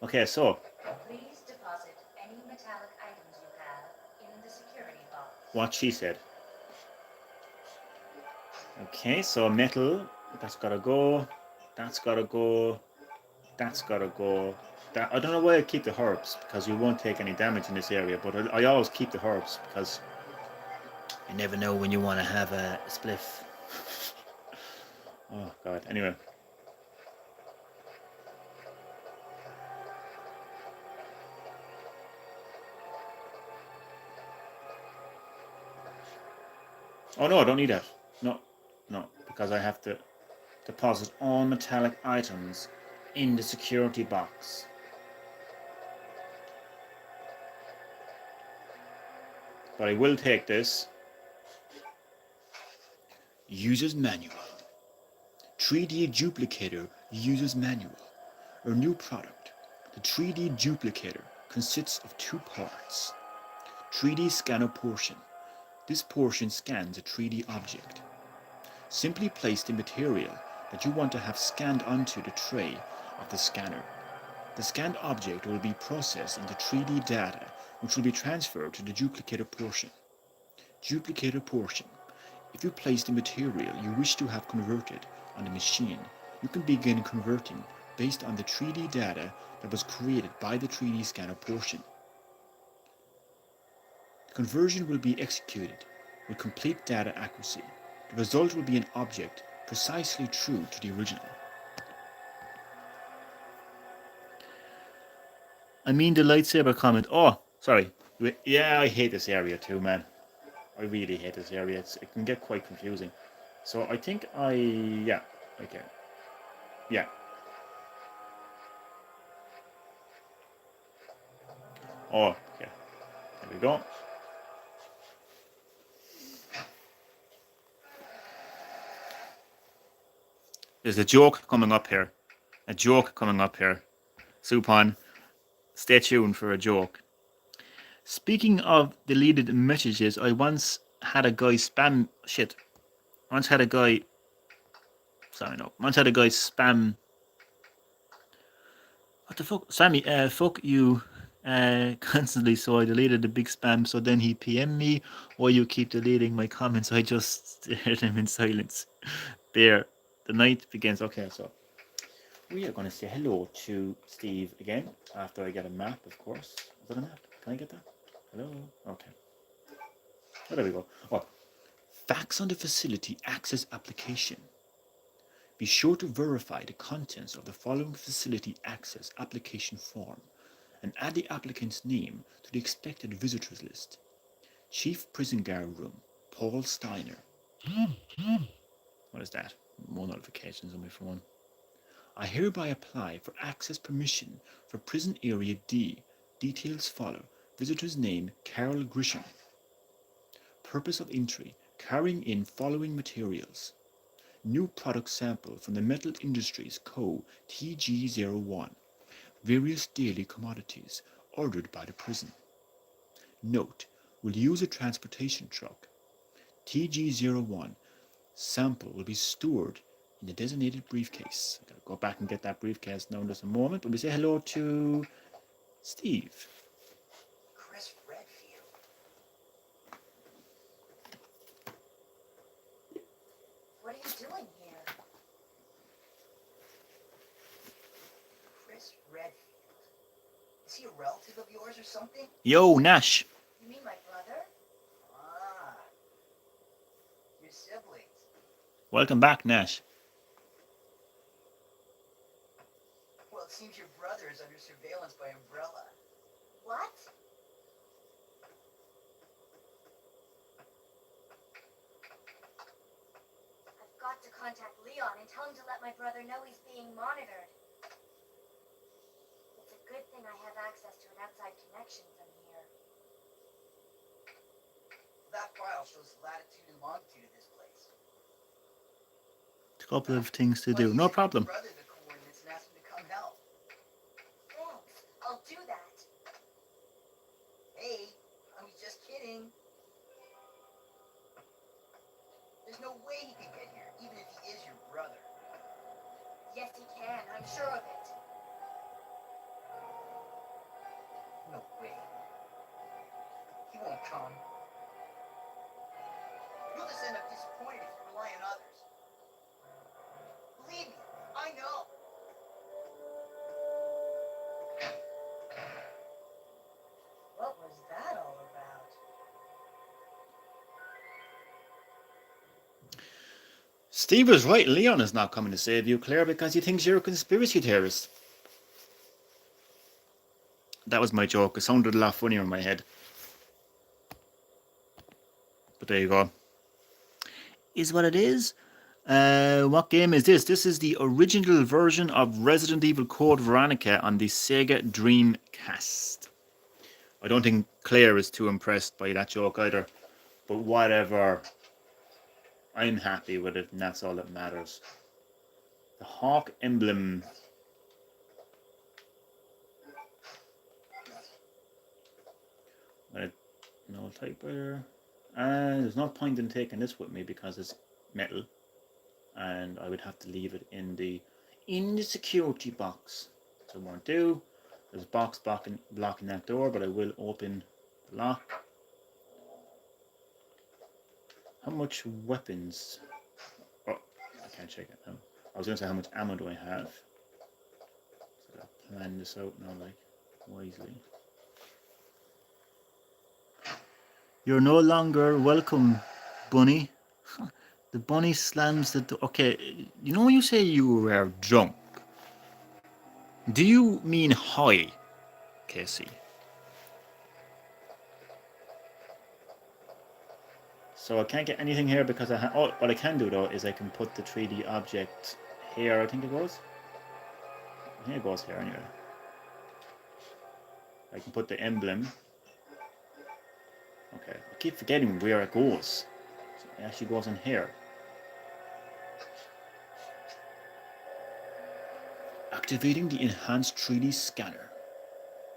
Speaker 1: Okay, so
Speaker 5: Please deposit any metallic items you have in the security box.
Speaker 1: what she said. Okay, so metal, that's gotta go. That's gotta go. That's gotta go. That, I don't know why I keep the herbs, because you won't take any damage in this area, but I always keep the herbs, because you never know when you want to have a spliff. Oh, God. Anyway. Oh, no, I don't need that. No, no, because I have to deposit all metallic items in the security box. But I will take this.
Speaker 4: User's manual. 3D duplicator user's manual. Our new product. The 3D duplicator consists of two parts. 3D scanner portion. This portion scans a 3D object. Simply place the material that you want to have scanned onto the tray of the scanner. The scanned object will be processed into 3D data, which will be transferred to the duplicator portion. Duplicator portion. If you place the material you wish to have converted on the machine, you can begin converting based on the 3D data that was created by the 3D scanner portion. The conversion will be executed with complete data accuracy. The result will be an object precisely true to the original.
Speaker 1: I mean the lightsaber comment. Oh, sorry. Yeah, I hate this area too, man. I really hate this area. It can get quite confusing. So I think yeah, okay. Yeah. Oh, yeah. There we go. There's a joke coming up here. A joke coming up here. Supon, stay tuned for a joke. Speaking of deleted messages, I once had a guy spam shit. Once had a guy spam. What the fuck? Sammy, fuck you constantly, so I deleted the big spam. So then he PM me, why you keep deleting my comments? I just stared him in silence. There. The night begins. Okay, so we are going to say hello to Steve again after I get a map, of course. Is that a map? Can I get that? Hello? Okay. Oh, there we go. Oh,
Speaker 4: Facts on the facility access application. Be sure to verify the contents of the following facility access application form and add the applicant's name to the expected visitors list. Chief Prison Guard Room, Paul Steiner.
Speaker 1: what is that? More notifications on my phone.
Speaker 4: I hereby apply for access permission for Prison Area D. Details follow. Visitor's name, Carol Grisham. Purpose of entry, carrying in following materials. New product sample from the Metal Industries Co. TG01. Various daily commodities ordered by the prison. Note, will use a transportation truck. TG01 sample will be stored in the designated briefcase. I gotta go back and get that briefcase now in just a moment, but we say hello to Steve.
Speaker 6: Chris Redfield.
Speaker 5: What are you doing here?
Speaker 6: Chris Redfield. Is he a relative of yours or something?
Speaker 1: Yo, Nash.
Speaker 5: You mean my brother?
Speaker 6: Ah. Your siblings.
Speaker 1: Welcome back, Nash.
Speaker 6: Well, it seems your brother is under surveillance by Umbrella.
Speaker 5: What? have to contact Leon and tell him to let my brother know he's being monitored. It's a good thing I have access to an outside connection from here.
Speaker 6: That file shows the latitude and longitude of this place.
Speaker 1: A couple of things to
Speaker 6: Why
Speaker 1: do.
Speaker 6: don't you
Speaker 1: No
Speaker 6: send your
Speaker 1: problem.
Speaker 6: brother the coordinates and ask him to come help?
Speaker 5: Thanks. I'll do that.
Speaker 6: Hey, I was just kidding. There's no way he can get here, even if he is your brother.
Speaker 5: Yes, he can. I'm sure of it.
Speaker 6: No way. He won't come. You'll just end up disappointed if you rely on others. Believe me, I know.
Speaker 5: What was that all about?
Speaker 1: Steve was right. Leon is not coming to save you, Claire, because he thinks you're a conspiracy theorist. That was my joke. It sounded a lot funnier in my head. But there you go. Is what it is. What game is this? This is the original version of Resident Evil Code Veronica on the Sega Dreamcast. I don't think Claire is too impressed by that joke either. But whatever. I'm happy with it, and that's all that matters. The Hawk emblem. No typewriter. There's no point in taking this with me because it's metal. And I would have to leave it in the security box. So I won't do. There's a box blocking that door, but I will open the lock. How much weapons? Oh, I can't check it now. I was going to say how much ammo do I have? So I'll plan this out now, like, wisely. You're no longer welcome, bunny. The bunny slams the door. Okay, you know when you say you were drunk, do you mean high, Casey? So I can't get anything here because oh, what I can do though is I can put the 3D object here. I think it goes. I think it goes here anyway. I can put the emblem. Okay, I keep forgetting where it goes. So it actually goes in here. Activating the enhanced 3D scanner.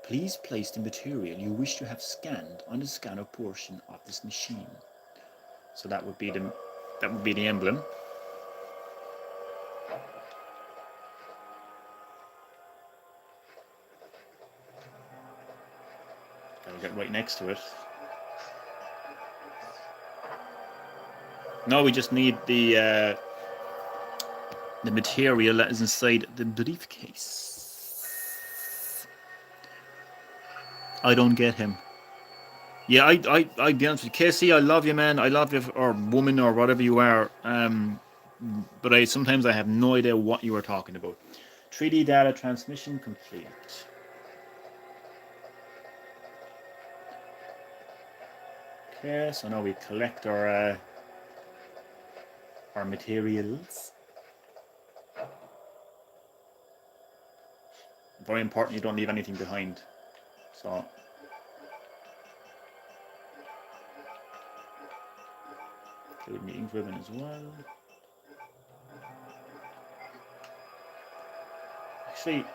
Speaker 1: Please place the material you wish to have scanned on the scanner portion of this machine. So that would be the emblem. Gotta get right next to it. No, we just need the material that is inside the briefcase. I don't get him. Yeah, I'd be honest with you. Casey, I love you, man. I love you, or woman, or whatever you are. But sometimes I have no idea what you are talking about. 3D data transmission complete. Okay, so now we collect our materials. Very important, you don't leave anything behind. So include the ink ribbon as well. Actually,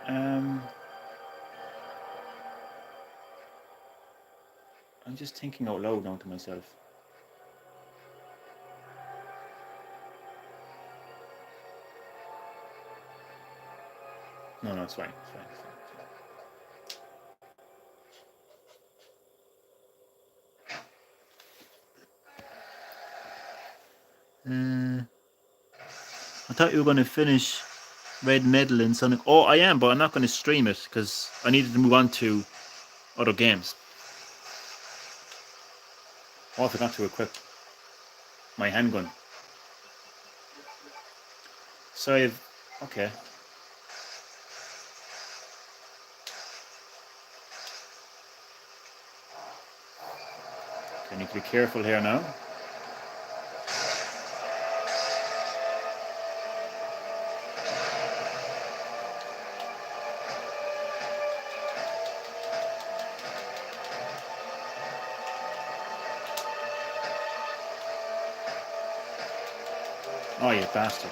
Speaker 1: I'm just thinking out loud now to myself. No, it's fine. It's fine. I thought you were going to finish Red Medal and Sonic. Oh, I am, but I'm not going to stream it because I needed to move on to other games. Oh, I forgot to equip my handgun. So okay. I need to be careful here now.
Speaker 4: Oh, you bastard.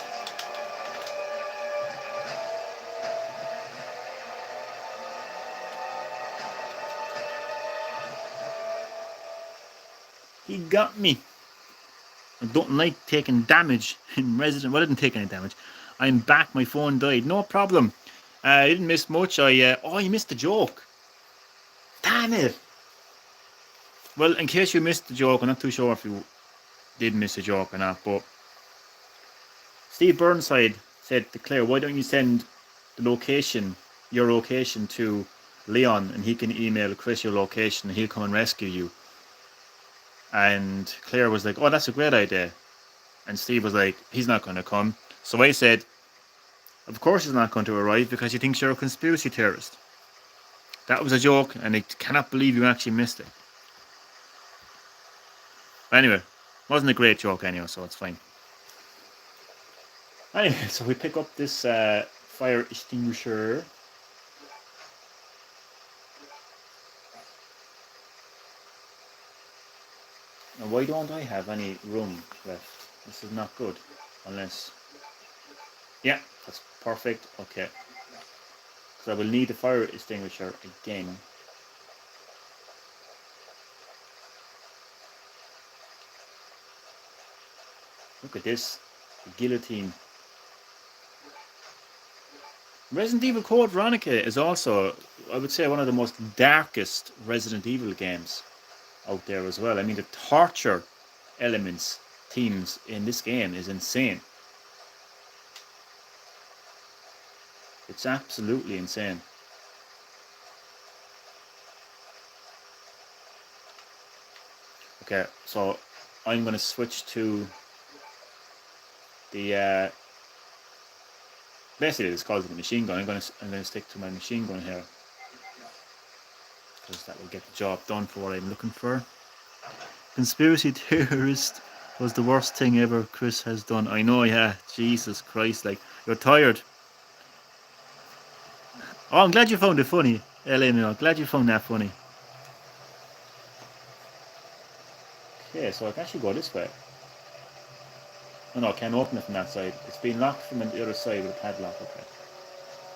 Speaker 1: He got me. I don't like taking damage in Resident. Well, I didn't take any damage. I'm back. My phone died. No problem. I didn't miss much. Oh, you missed the joke. Damn it. Well, in case you missed the joke, I'm not too sure if you did miss the joke or not, but Steve Burnside said to Claire, why don't you send your location to Leon, and he can email Chris your location and he'll come and rescue you. And Claire was like, oh, that's a great idea. And Steve was like, he's not going to come. So I said, of course he's not going to arrive because he thinks you're a conspiracy theorist. That was a joke, and I cannot believe you actually missed it. But anyway, wasn't a great joke anyway, so it's fine. Anyway, so we pick up this fire extinguisher. Now, why don't I have any room left? This is not good. Unless... yeah, that's perfect. Okay. So I will need the fire extinguisher again. Look at this. The guillotine. Resident Evil Code Veronica is also, I would say, one of the most darkest Resident Evil games out there as well. I mean, the torture elements, themes in this game is insane. It's absolutely insane. Okay, so I'm going to switch to the basically it's called the machine gun. I'm going to stick to my machine gun here because that will get the job done for what I'm looking for. Conspiracy theorist was the worst thing ever Chris has done. I know, yeah. Jesus Christ, like, you're tired. Oh, I'm glad you found it funny, Elena. Glad you found that funny. Okay, so I can actually go this way. Oh no, I can't open it from that side. It's been locked from the other side with a padlock, okay.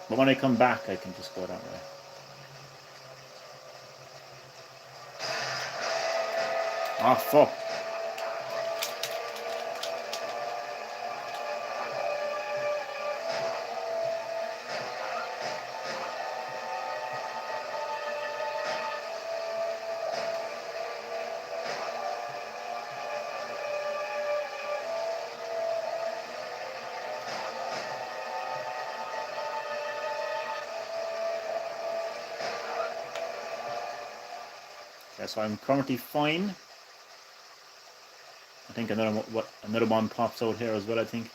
Speaker 1: But when I come back, I can just go that way. Ah, fuck. Okay, so I'm currently fine. I think another one pops out here as well, I think.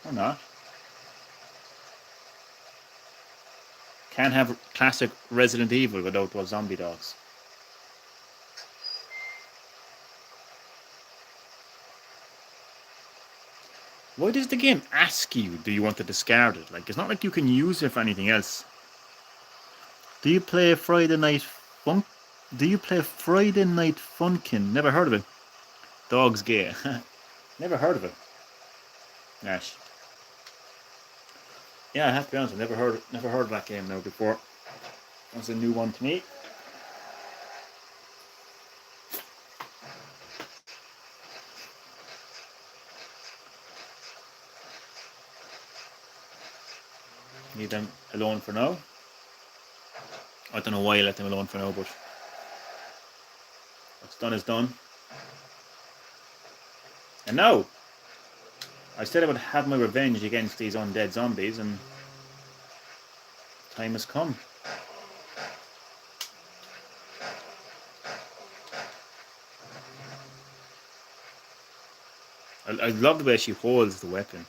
Speaker 1: Or not. Can't have classic Resident Evil without those zombie dogs. Why does the game ask you, do you want to discard it? Like, it's not like you can use it for anything else. Do you play Friday Night Funk? Do you play Friday Night Funkin'? Never heard of it. Dog's gay. Never heard of it. Nash. Yeah, I have to be honest, I've never heard of that game now before. That's a new one to me. Leave them alone for now. I don't know why I let them alone for now, but what's done is done. And now, I said I would have my revenge against these undead zombies, and time has come. I love the way she holds the weapon.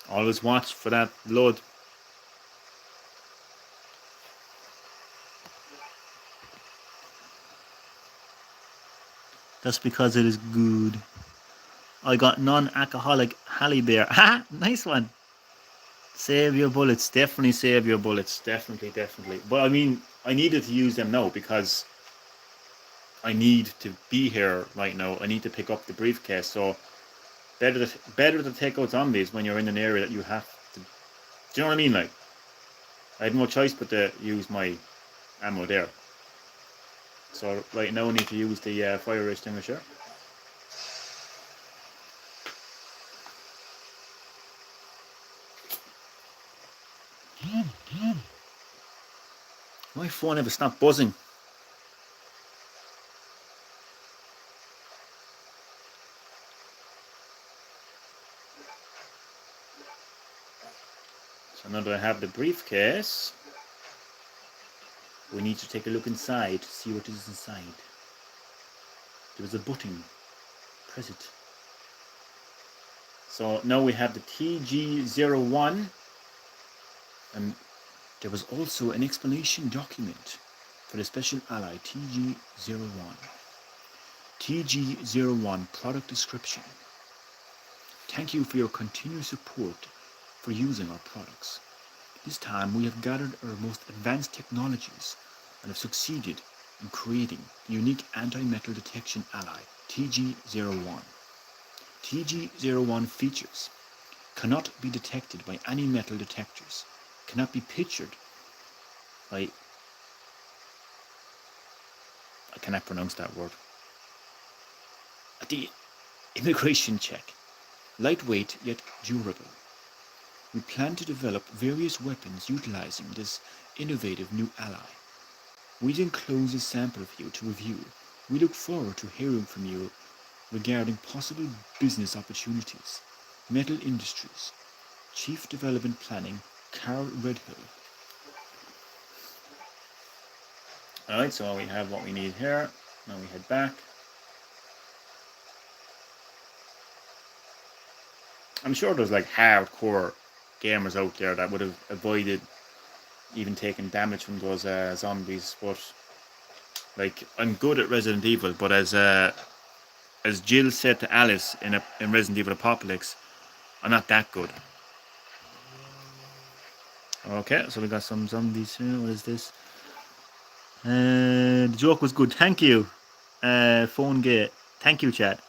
Speaker 1: Always watch for that blood. That's because it is good. I got non-alcoholic Halle Bear. Ha! Nice one. Save your bullets. Definitely save your bullets. Definitely, definitely. But I mean, I needed to use them now because I need to be here right now. I need to pick up the briefcase. So better to take out zombies when you're in an area that you have to. Do you know what I mean? Like, I had no choice but to use my ammo there. So right now I need to use the fire extinguisher. My phone never stopped buzzing. So now that I have the briefcase, we need to take a look inside to see what is inside. There is a button. Press it. So now we have the TG01, and there was also an explanation document for the special ally TG01. TG01 product description. Thank you for your continued support for using our products. This time we have gathered our most advanced technologies and have succeeded in creating the unique anti-metal detection ally TG01. TG01 features cannot be detected by any metal detectors, cannot be pictured by, I cannot pronounce that word, at the immigration check. Lightweight yet durable. We plan to develop various weapons utilizing this innovative new ally. We enclose a sample of you to review. We look forward to hearing from you regarding possible business opportunities. Metal Industries. Chief Development Planning, Carl Redfield. Alright, so we have what we need here. Now we head back. I'm sure there's like hardcore gamers out there that would have avoided even taking damage from those zombies, but like I'm good at Resident Evil, but as Jill said to Alice in Resident Evil Apocalypse, I'm not that good. Okay, so we got some zombies here. What is this? The joke was good. Thank you. Phone gate. Thank you, chat.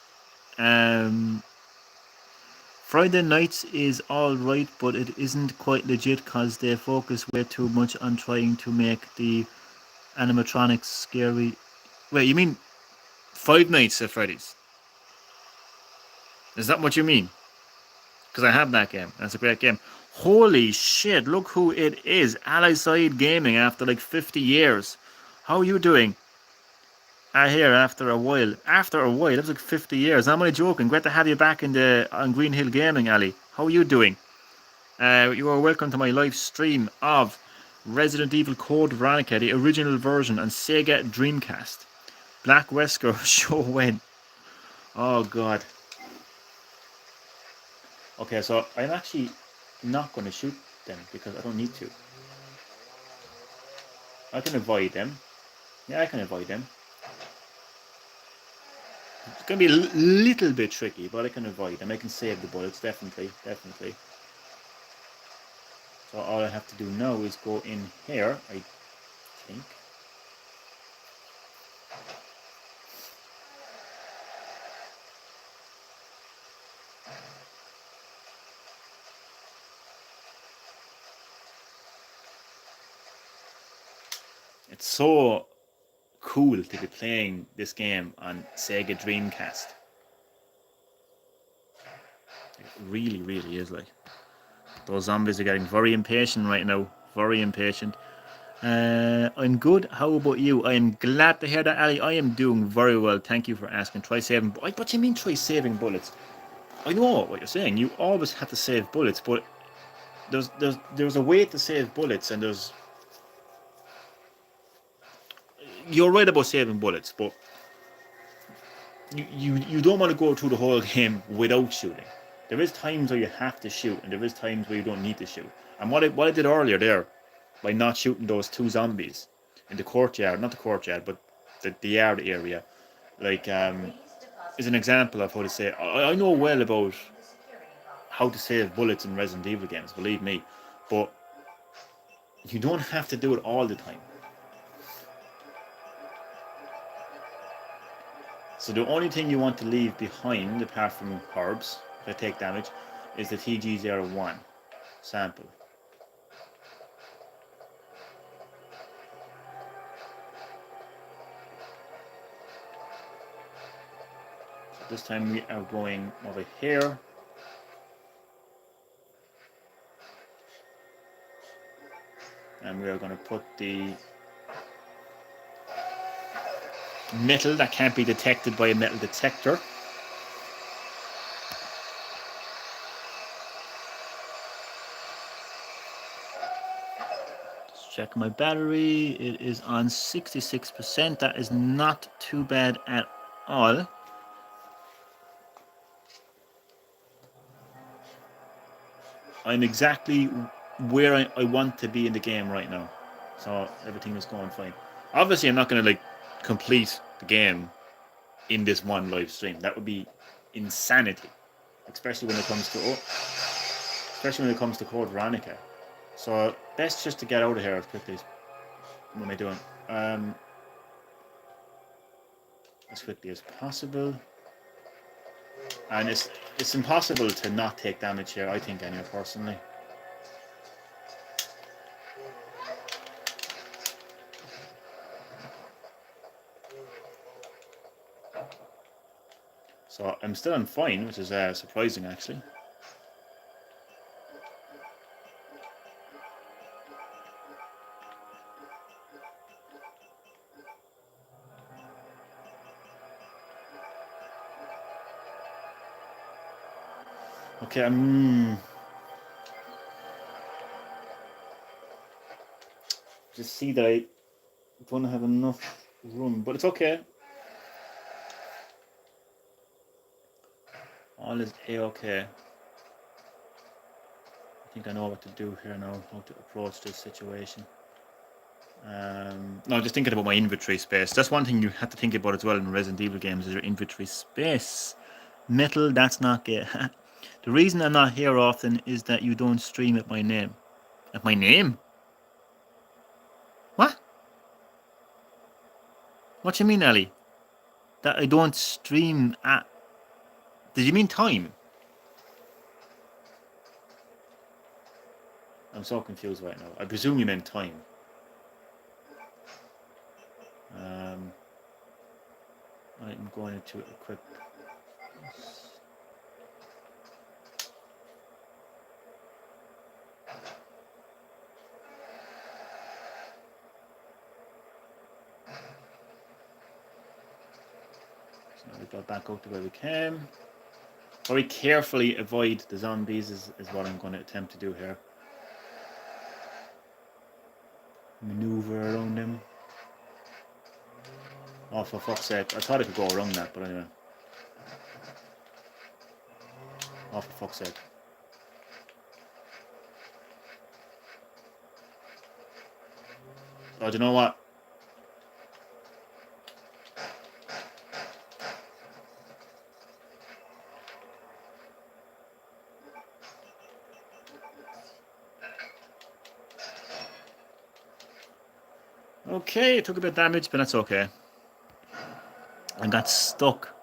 Speaker 1: Friday nights is alright, but it isn't quite legit because they focus way too much on trying to make the animatronics scary. Wait, you mean Five Nights at Freddy's? Is that what you mean? Because I have that game. That's a great game. Holy shit, look who it is. Ally Gaming after like 50 years. How are you doing? Here after a while. After a while, that's like 50 years. I'm only joking. Great to have you back on Green Hill Gaming, Ali. How are you doing? You are welcome to my live stream of Resident Evil Code Veronica, the original version, on Sega Dreamcast. Black Wesker show when? Oh god. Okay, so I'm actually not going to shoot them because I don't need to. I can avoid them. Yeah, I can avoid them. It's going to be a little bit tricky, but I can avoid them. I can save the bullets, definitely, definitely. So all I have to do now is go in here, I think. It's so cool to be playing this game on Sega Dreamcast. It really, really is like. Those zombies are getting very impatient right now. Very impatient. I'm good. How about you? I am glad to hear that, Ali. I am doing very well. Thank you for asking. Try saving. What do you mean try saving bullets? I know what you're saying. You always have to save bullets, but there's a way to save bullets, and there's. You're right about saving bullets, but you don't want to go through the whole game without shooting. There is times where you have to shoot, and there is times where you don't need to shoot. And what I did earlier there, by not shooting those two zombies in the courtyard, not the courtyard, but the yard area, like is an example of how to say. I know well about
Speaker 5: The security box.
Speaker 1: how to save bullets in Resident Evil games, believe me, but you don't have to do it all the time. So the only thing you want to leave behind, apart from herbs that take damage, is the TG01 sample. So this time we are going over here. And we are going to put the metal that can't be detected by a metal detector. Just check my battery. It is on 66%. That is not too bad at all. I'm exactly where I want to be in the game right now. So everything is going fine. Obviously, I'm not going to like complete the game in this one live stream. That would be insanity, especially when it comes to Code Veronica. So best just to get out of here as quickly as what am I doing? As quickly as possible. And it's impossible to not take damage here, I think, anyway, personally. So I'm still on fine, which is surprising, actually. Okay, just see that I don't have enough room, but it's okay. All is a-okay. I think I know what to do here now, how to approach this situation. No, just thinking about my inventory space. That's one thing you have to think about as well in Resident Evil games, is your inventory space. Metal, that's not good. The reason I'm not here often is that you don't stream at my name. At my name? What? What do you mean, Ellie? That I don't stream at... Did you mean time? I'm so confused right now. I presume you meant time. I'm going to equip... So now we go back out to where we came. Very carefully avoid the zombies is what I'm going to attempt to do here. Maneuver around them. Oh, for fuck's sake. I thought I could go around that, but anyway. Oh, for fuck's sake. Oh, do you know what? Okay, it took a bit of damage, but that's okay. I got stuck.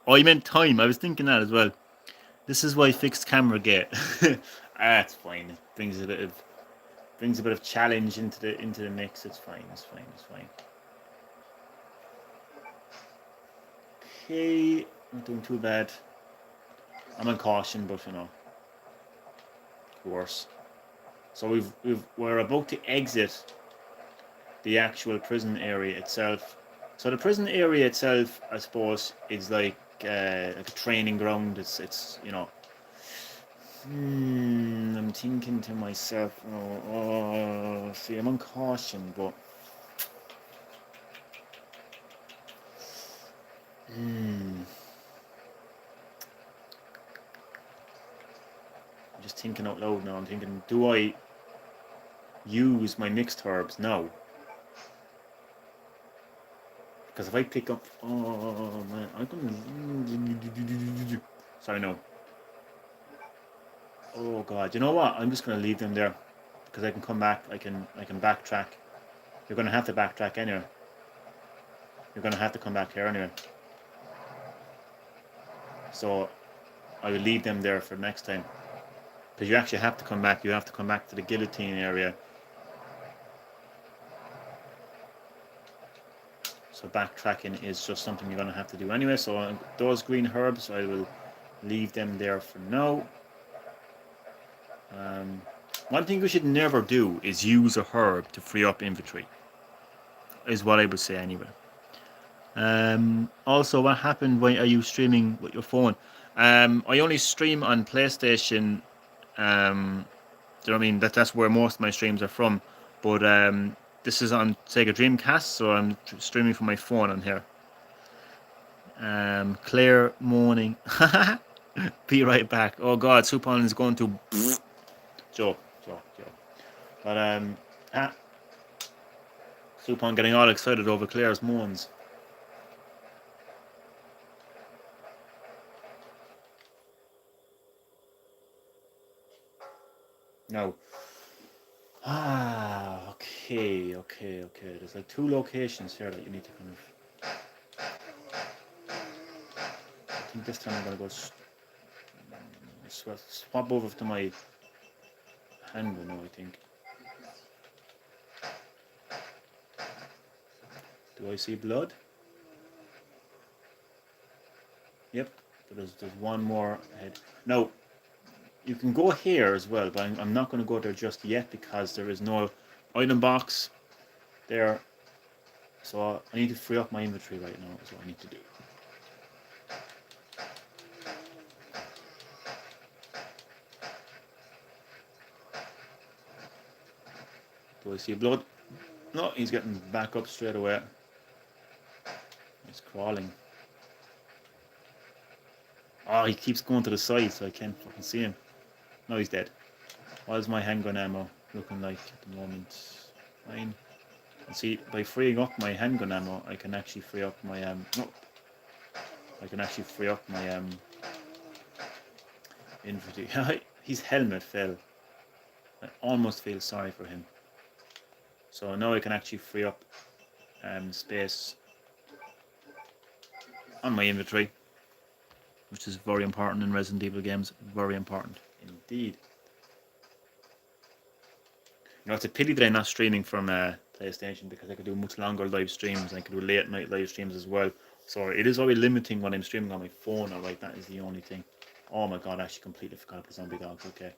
Speaker 1: Oh, you meant time. I was thinking that as well. This is why fixed camera get. It's fine. It brings a bit of challenge into the mix. It's fine. It's fine. It's fine. Okay, not doing too bad. I'm on caution, but you know, worse. So we're about to exit the actual prison area itself. So the prison area itself, I suppose, is like a training ground. It's you know. I'm thinking to myself, see, I'm on caution, but I'm just thinking out loud now. I'm thinking, do I use my mixed herbs now?
Speaker 4: Because if I pick up, oh man, I'm gonna. Sorry, no. Oh god, you know what? I'm just gonna leave them there because I can come back. I can backtrack. You're gonna have to backtrack anyway. You're gonna have to come back here anyway. So I will leave them there for next time. Because you actually have to come back. You have to come back to the guillotine area. So backtracking is just something you're going to have to do anyway. So those green herbs, I will leave them there for now. One thing we should never do is use a herb to free up inventory. Is what I would say anyway. Also, what happened when are you streaming with your phone? I only stream on PlayStation. Do you know what I mean? That's where most of my streams are from. But this is on Sega Dreamcast, so I'm streaming from my phone on here. Claire Morning. Be right back. Oh God, Supon is going to joke. But Supon getting all excited over Claire's moans. No. Okay. There's like 2 locations here that you need to kind of. I think this time I'm gonna go swap over to my handgun now, I think. Do I see blood? Yep, but there's one more ahead. No, you can go here as well, but I'm not going to go there just yet because there is no item box there. So I need to free up my inventory right now, is what I need to do. Do I see blood? No, he's getting back up straight away. He's crawling. Oh, he keeps going to the side, so I can't fucking see him. No, he's dead. What is my handgun ammo looking like at the moment? Fine. And see, by freeing up my handgun ammo, I can actually free up my inventory. His helmet fell. I almost feel sorry for him. So now I can actually free up space on my inventory, which is very important in Resident Evil games. Very important indeed. You know, it's a pity that I'm not streaming from PlayStation because I could do much longer live streams and I could do late night live streams as well. So it is very limiting when I'm streaming on my phone. Alright, that is the only thing. Oh my god, I actually completely forgot about zombie dogs. Okay.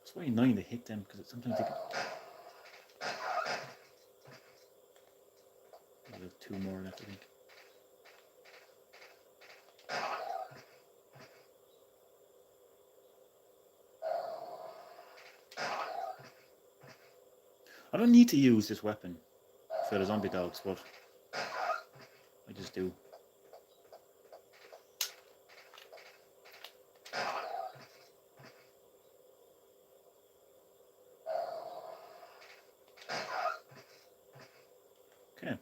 Speaker 4: It's very annoying to hit them because sometimes they can. I have 2 more left, I think. I don't need to use this weapon for the zombie dogs, but I just do. Okay.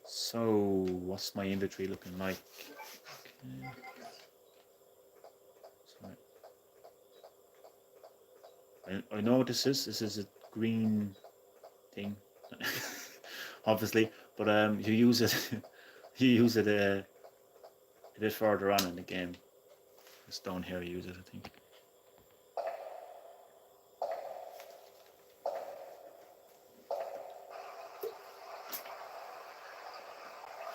Speaker 4: So, what's my inventory looking like? Okay. Sorry. I know what this is. This is a green thing, obviously, but you use it. You use it a bit further on in the game. Just down here, you use it, I think.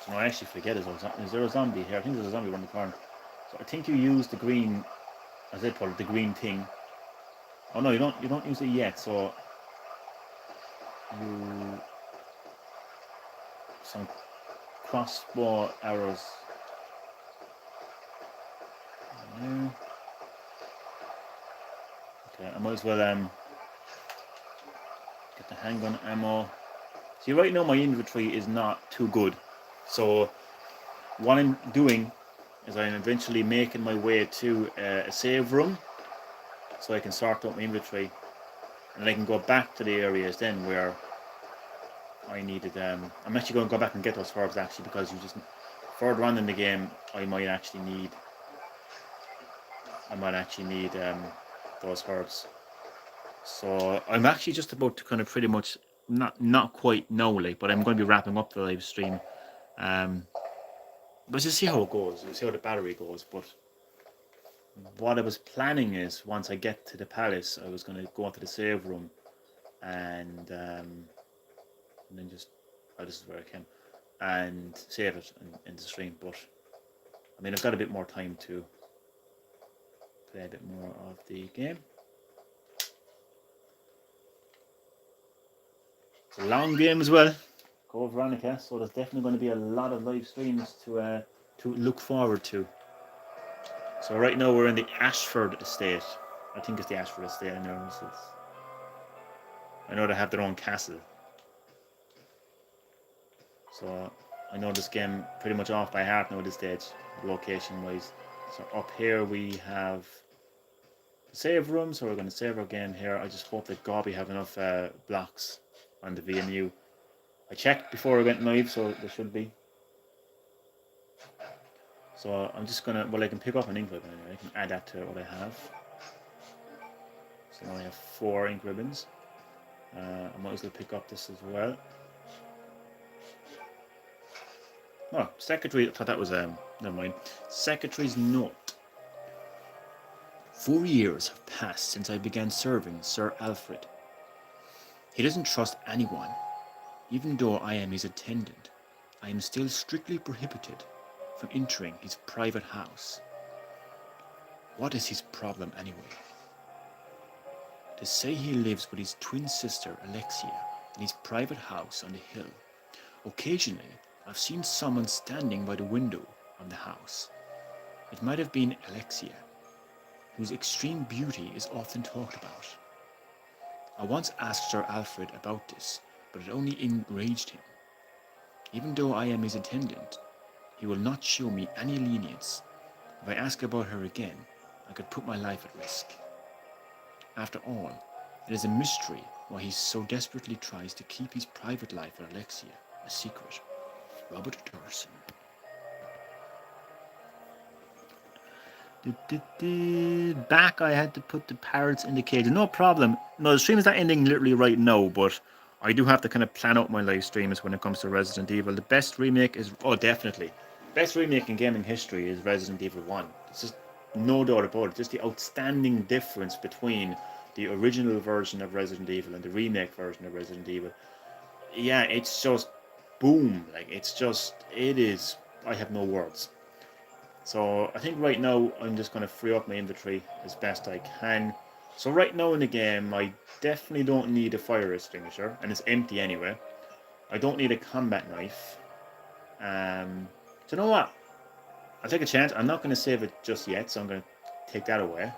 Speaker 4: So no, I actually forget. Is there a zombie here? I think there's a zombie around the corner. So I think you use the green, as I call it, the green thing. Oh no, you don't use it yet. So you some crossbow arrows. Yeah. Okay, I might as well get the handgun ammo. See, right now my inventory is not too good. So what I'm doing is I'm eventually making my way to a save room so I can sort out my inventory And I can go back to the areas then where I needed. I'm actually going to go back and get those herbs actually, because you just further on in the game I might actually need those herbs. So I'm actually just about to kind of pretty much not quite know, like, but I'm going to be wrapping up the live stream. But just see how it goes. We'll see how the battery goes. But what I was planning is, once I get to the palace, I was going to go into the save room and then just, oh, this is where I can, and save it in the stream. But I mean, I've got a bit more time to play a bit more of the game. It's a long game as well. Go Veronica, so there's definitely going to be a lot of live streams to look forward to. So right now we're in the Ashford estate. I think it's the Ashford estate. I know they have their own castle. So I know this game pretty much off by heart now at this stage, location wise. So up here we have the save room, so we're going to save our game here. I just hope that Gobby have enough blocks on the VMU. I checked before I went live, so there should be. So I'm just gonna, well, I can pick up an ink ribbon anyway. I can add that to what I have. So now I have 4 ink ribbons. I might as well pick up this as well. Oh, secretary, I thought that was, never mind. Secretary's note. 4 years have passed since I began serving Sir Alfred. He doesn't trust anyone. Even though I am his attendant, I am still strictly prohibited from entering his private house. What is his problem anyway? They say he lives with his twin sister Alexia in his private house on the hill. Occasionally, I've seen someone standing by the window of the house. It might have been Alexia, whose extreme beauty is often talked about. I once asked Sir Alfred about this, but it only enraged him. Even though I am his attendant, he will not show me any lenience. If I ask about her again, I could put my life at risk. After all, it is a mystery why he so desperately tries to keep his private life with Alexia a secret. Robert Dorson.
Speaker 1: Back, I had to put the parrots in the cage. No problem. No, the stream is not ending literally right now, but I do have to kind of plan out my live streams when it comes to Resident Evil. The best remake is, oh, definitely. Best remake in gaming history is Resident Evil 1. It's just no doubt about it. Just the outstanding difference between the original version of Resident Evil and the remake version of Resident Evil. Yeah, it's just boom. Like, it's just, it is, I have no words. So I think right now I'm just going to free up my inventory as best I can. So right now in the game, I definitely don't need a fire extinguisher, and it's empty anyway. I don't need a combat knife. So you know what? I'll take a chance. I'm not going to save it just yet, so I'm going to take that away.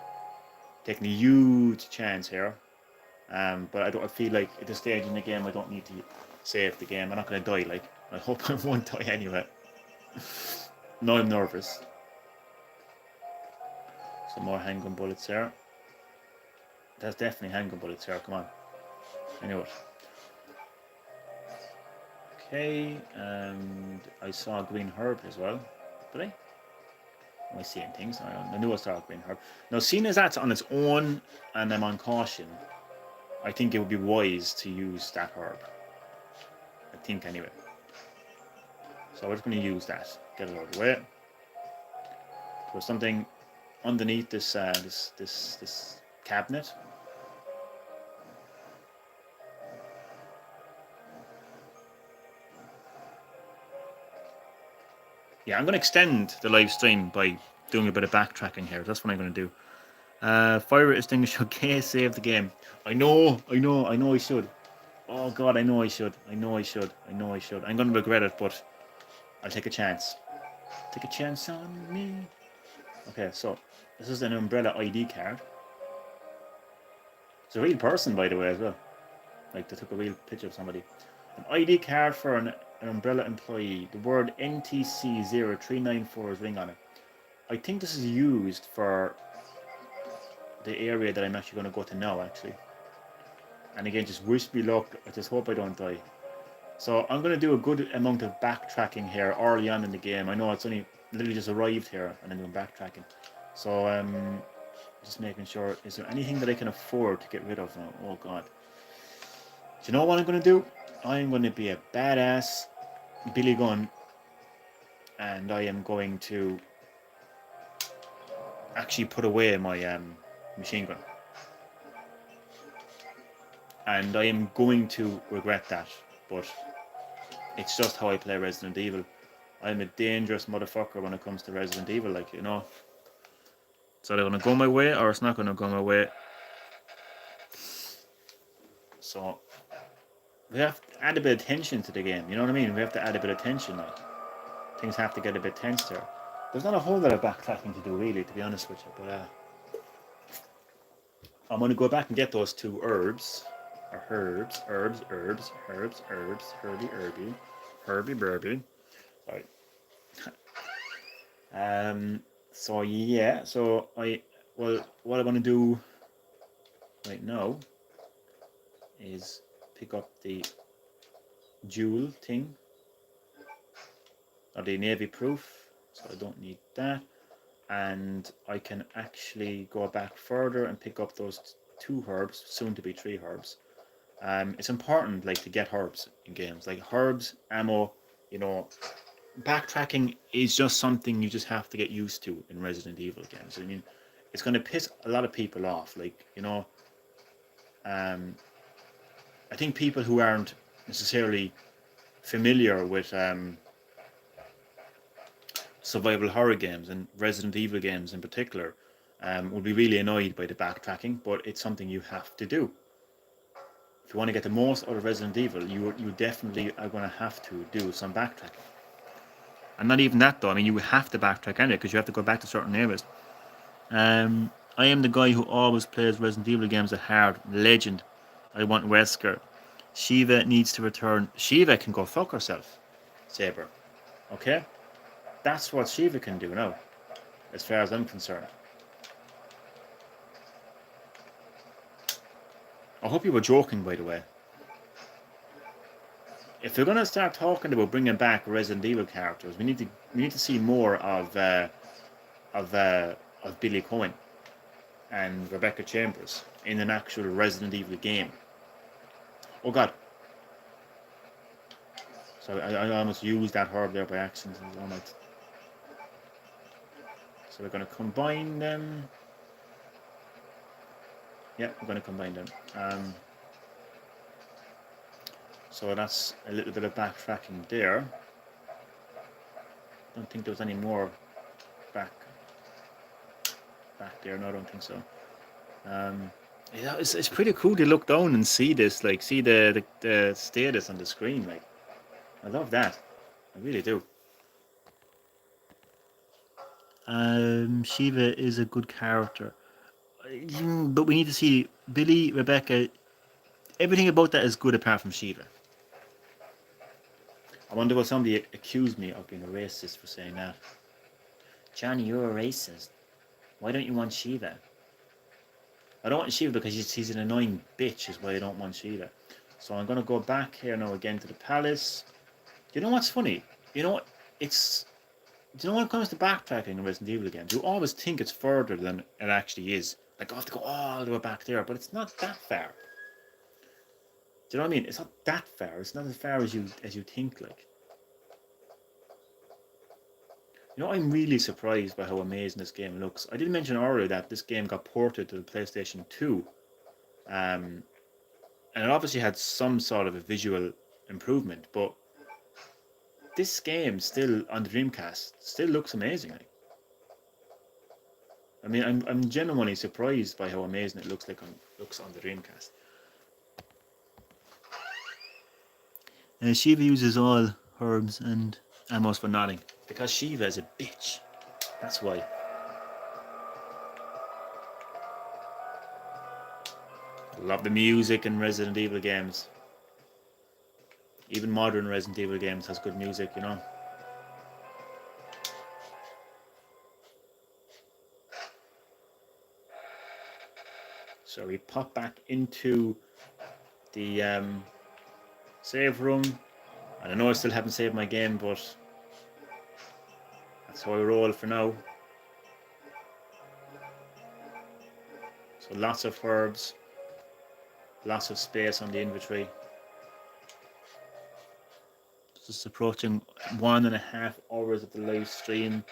Speaker 1: Taking a huge chance here. But I feel like at this stage in the game, I don't need to save the game. I'm not going to die, like. I hope I won't die anyway. No, I'm nervous. Some more handgun bullets there. That's definitely handgun bullets here, come on. Anyway. Okay, and I saw a green herb as well. Did I? Am I seeing things? I knew I saw a green herb. Now, seeing as that's on its own and I'm on caution, I think it would be wise to use that herb. I think anyway. So we're just going to use that. Get it out of the way. There's something underneath this this cabinet. Yeah, I'm going to extend the live stream by doing a bit of backtracking here. That's what I'm going to do. Fire extinguisher, okay, save the game. I know I should. Oh god, I know I should. I'm going to regret it, but I'll take a chance. Take a chance on me. Okay, so this is an umbrella ID card. It's a real person, by the way, as well. Like, they took a real picture of somebody. An ID card for an umbrella employee. The word NTC0394 is ring on it. I think this is used for the area that I'm actually going to go to now, actually.
Speaker 4: And again, just wish me luck. I just hope I don't die. So I'm going to do a good amount of backtracking here early on in the game. I know it's only literally just arrived here and I'm doing backtracking. So just making sure, is there anything that I can afford to get rid of now? Oh god. Do you know what I'm going to do? I'm going to be a badass Billy Gunn, and I am going to actually put away my machine gun. And I am going to regret that, but it's just how I play Resident Evil. I'm a dangerous motherfucker when it comes to Resident Evil, like, you know. It's either going to go my way or it's not going to go my way. So we have to add a bit of tension to the game, you know what I mean? We have to add a bit of tension, like. Things have to get a bit tense there. There's not a whole lot of backtracking to do, really, to be honest with you, but I'm going to go back and get those 2 herbs. Or herbs, herby burby. Right. So yeah, so what I want to do right now is pick up the jewel thing, or the navy proof, so I don't need that, and I can actually go back further and pick up those 2 herbs, soon to be 3 herbs. It's important, like, to get herbs in games, like herbs, ammo, you know. Backtracking is just something you just have to get used to in Resident Evil games. I mean, it's going to piss a lot of people off, like, you know. I think people who aren't necessarily familiar with survival horror games and Resident Evil games in particular will be really annoyed by the backtracking, but it's something you have to do. If you want to get the most out of Resident Evil, you definitely are going to have to do some backtracking. And not even that, though. I mean, you have to backtrack anyway, because you have to go back to certain areas. I am the guy who always plays Resident Evil games at hard. Legend. I want Wesker. Shiva needs to return. Shiva can go fuck herself, Saber. Okay? That's what Shiva can do now, as far as I'm concerned. I hope you were joking, by the way. If they're gonna start talking about bringing back Resident Evil characters, we need to see more of Billy Cohen and Rebecca Chambers in an actual Resident Evil game. Oh god. So I almost used that herb there by accident. So we're going to combine them. Yeah, we're going to combine them. So that's a little bit of backtracking there. Don't think there was any more back there. No, I don't think so. Yeah, it's pretty cool to look down and see this, like, see the status on the screen. Like, I love that. I really do. Shiva is a good character, but we need to see Billy, Rebecca. Everything about that is good apart from Shiva. I wonder will somebody accuse me of being a racist for saying that. Johnny, you're a racist. Why don't you want Shiva? I don't want Shiva because he's an annoying bitch, is why I don't want Shiva. So I'm going to go back here now again to the palace. You know what's funny? You know, it's... Do you know when it comes to backtracking in Resident Evil games, you always think it's further than it actually is. Like, I have to go all the way back there, but it's not that far. Do you know what I mean? It's not that far. It's not as far as you think, like. You know, I'm really surprised by how amazing this game looks. I did mention earlier that this game got ported to the PlayStation 2. And it obviously had some sort of a visual improvement, but this game still on the Dreamcast still looks amazing. Like. I mean, I'm genuinely surprised by how amazing it looks on the Dreamcast. Shiva uses all herbs and ammos for nodding. Because Shiva is a bitch. That's why. Love the music in Resident Evil games. Even modern Resident Evil games has good music, you know. So we pop back into
Speaker 1: the save room. And I know I still haven't saved my game, but that's how I roll for now. So lots of herbs, lots of space on the inventory. Just approaching 1.5 hours of the live stream.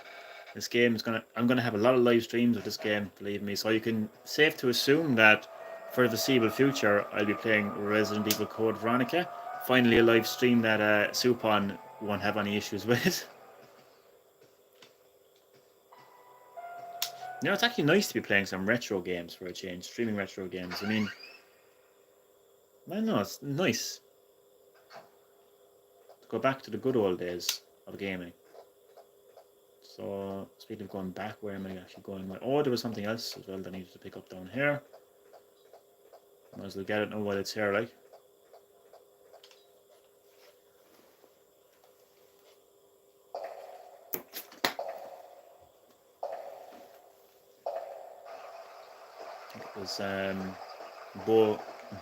Speaker 1: This game is I'm gonna have a lot of live streams of this game, believe me. So you can safe to assume that for the foreseeable future, I'll be playing Resident Evil Code Veronica. Finally, a live stream that Supon won't have any issues with. You know, it's actually nice to be playing some retro games for a change, streaming retro games. I mean, I don't know, it's nice to go back to the good old days of gaming. So, speaking of going back, where am I actually going? Oh, there was something else as well that I needed to pick up down here. Might as well get it now while it's here, like. I think it was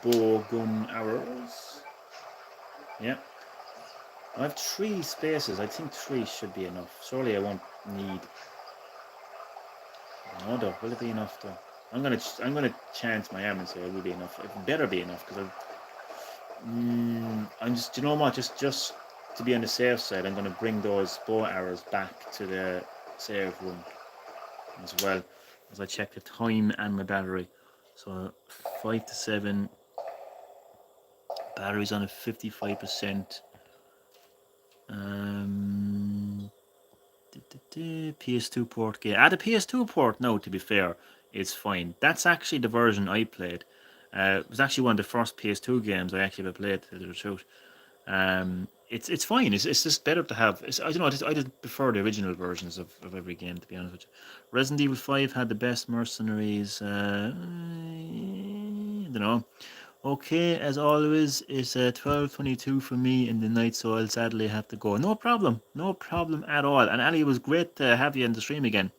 Speaker 1: bow gun arrows. Yeah. I have 3 spaces. I think 3 should be enough. Surely I won't need. No, though. Will it be enough though? I'm gonna chance my arm and say it will be enough. It better be enough because I'm just. You know what? Just to be on the safe side, I'm gonna bring those bow arrows back to the save room as well as I check the time and my battery. So 5 to 7. Battery's on a 55%. PS2 port game. The PS2 port, no, to be fair, is fine. That's actually the version I played. It was actually one of the first PS2 games I actually ever played, to tell you the truth. It's fine. It's just better to have. I don't know. I just prefer the original versions of every game, to be honest with you. Resident Evil 5 had the best mercenaries. I don't know. Okay, as always, it's 12:22 for me in the night, so I'll sadly have to go. No problem at all. And Ali, it was great to have you in the stream again.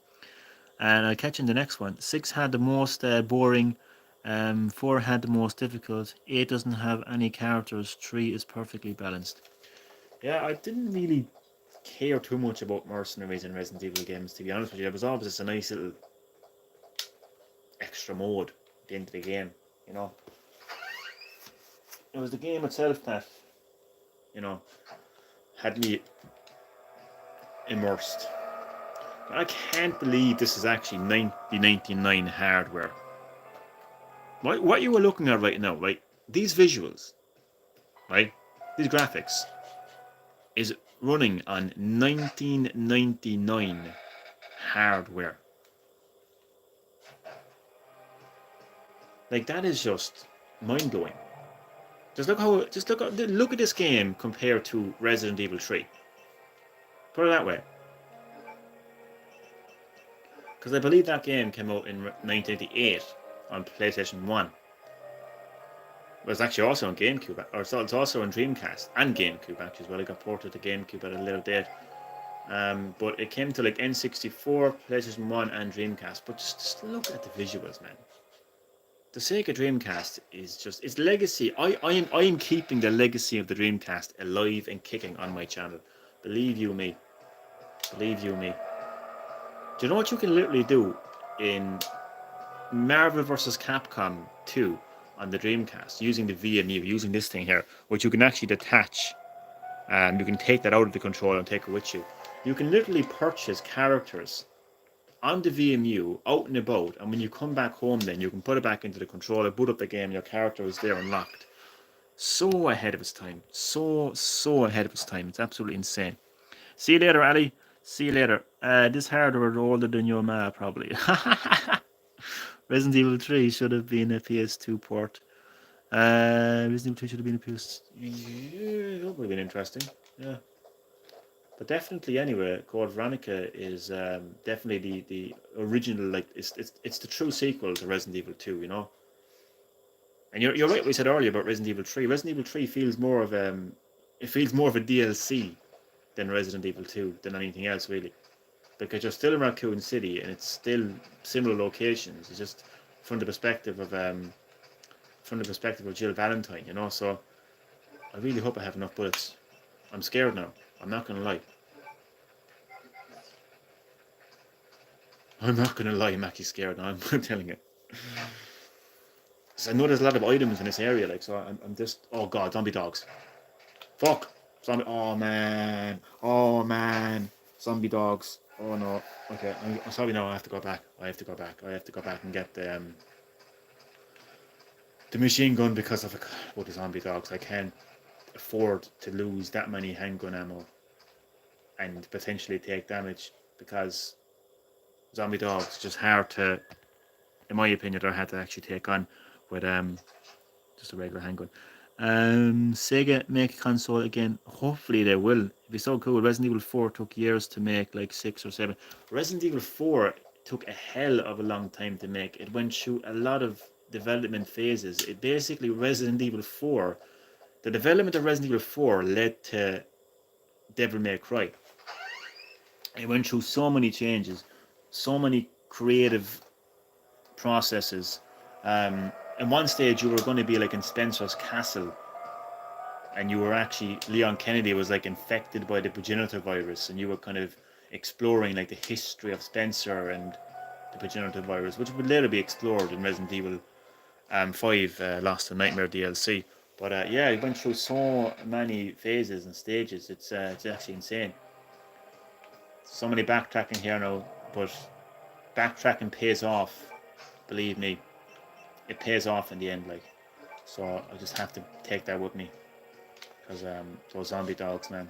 Speaker 1: And I'll catch you in the next one. 6 had the most boring. 4 had the most difficult. 8 doesn't have any characters. 3 is perfectly balanced. Yeah, I didn't really care too much about mercenaries in Resident Evil games, to be honest with you. It was always just a nice little extra mode at the end of the game, you know. It was the game itself that, you know, had me immersed. But I can't believe this is actually 1999 hardware. What you were looking at right now, right? These visuals, right? These graphics is running on 1999 hardware. Like, that is just mind-blowing. Just look at this game compared to Resident Evil 3. Put it that way. Because I believe that game came out in 1988 on PlayStation 1. It was actually also on GameCube, or it's also on Dreamcast and GameCube actually as well. It got ported to GameCube at a later date. But it came to like N64, PlayStation 1 and Dreamcast. But just look at the visuals, man. The Sega Dreamcast is just its legacy. I am keeping the legacy of the Dreamcast alive and kicking on my channel. Believe you me. Believe you me. Do you know what you can literally do in Marvel vs. Capcom 2 on the Dreamcast using the VMU, using this thing here, which you can actually detach, and you can take that out of the controller and take it with you. You can literally purchase characters on the VMU out and about, and when you come back home then you can put it back into the controller, boot up the game, your character is there unlocked. So ahead of its time. So ahead of its time. It's absolutely insane. See you later, Ali. See you later. This hardware is older than your ma, probably. Resident Evil 3 should have been a PS2 port. Resident Evil 2 should have been a PS... Yeah, that would have been interesting. Yeah. But definitely, anyway, Code Veronica is definitely the original. Like, it's the true sequel to Resident Evil 2, you know. And you're right. What we said earlier about Resident Evil 3. Resident Evil 3 feels more of a DLC than Resident Evil 2 than anything else, really, because you're still in Raccoon City and it's still similar locations. It's just from the perspective of from the perspective of Jill Valentine, you know. So I really hope I have enough bullets. I'm scared now. I'm not gonna lie. I'm not gonna lie. I'm actually scared now. I'm telling you. 'Cause I know there's a lot of items in this area, like, so I'm just. Oh god, zombie dogs. Fuck. Zombie. Oh man. Oh man. Zombie dogs. Oh no. Okay. I'm sorry. No, I have to go back. I have to go back. I have to go back and get the machine gun because of the zombie dogs. I can't afford to lose that many handgun ammo and potentially take damage because zombie dogs just hard to, in my opinion, they're hard to actually take on with just a regular handgun. Sega make a console again. Hopefully they will. It'd be so cool. Resident Evil 4 took years to make, like 6 or 7. Resident Evil 4 took a hell of a long time to make. It went through a lot of development phases. It basically Resident Evil 4. The development of Resident Evil 4 led to Devil May Cry. It went through so many changes, so many creative processes. In one stage, you were going to be like in Spencer's castle, and you were actually, Leon Kennedy was like infected by the progenitor virus, and you were kind of exploring like the history of Spencer and the progenitor virus, which would later be explored in Resident Evil 5 Lost in Nightmare DLC. But yeah, it went through so many phases and stages. It's actually insane. So many backtracking here now, but backtracking pays off. Believe me, it pays off in the end. Like, so I just have to take that with me because those zombie dogs, man.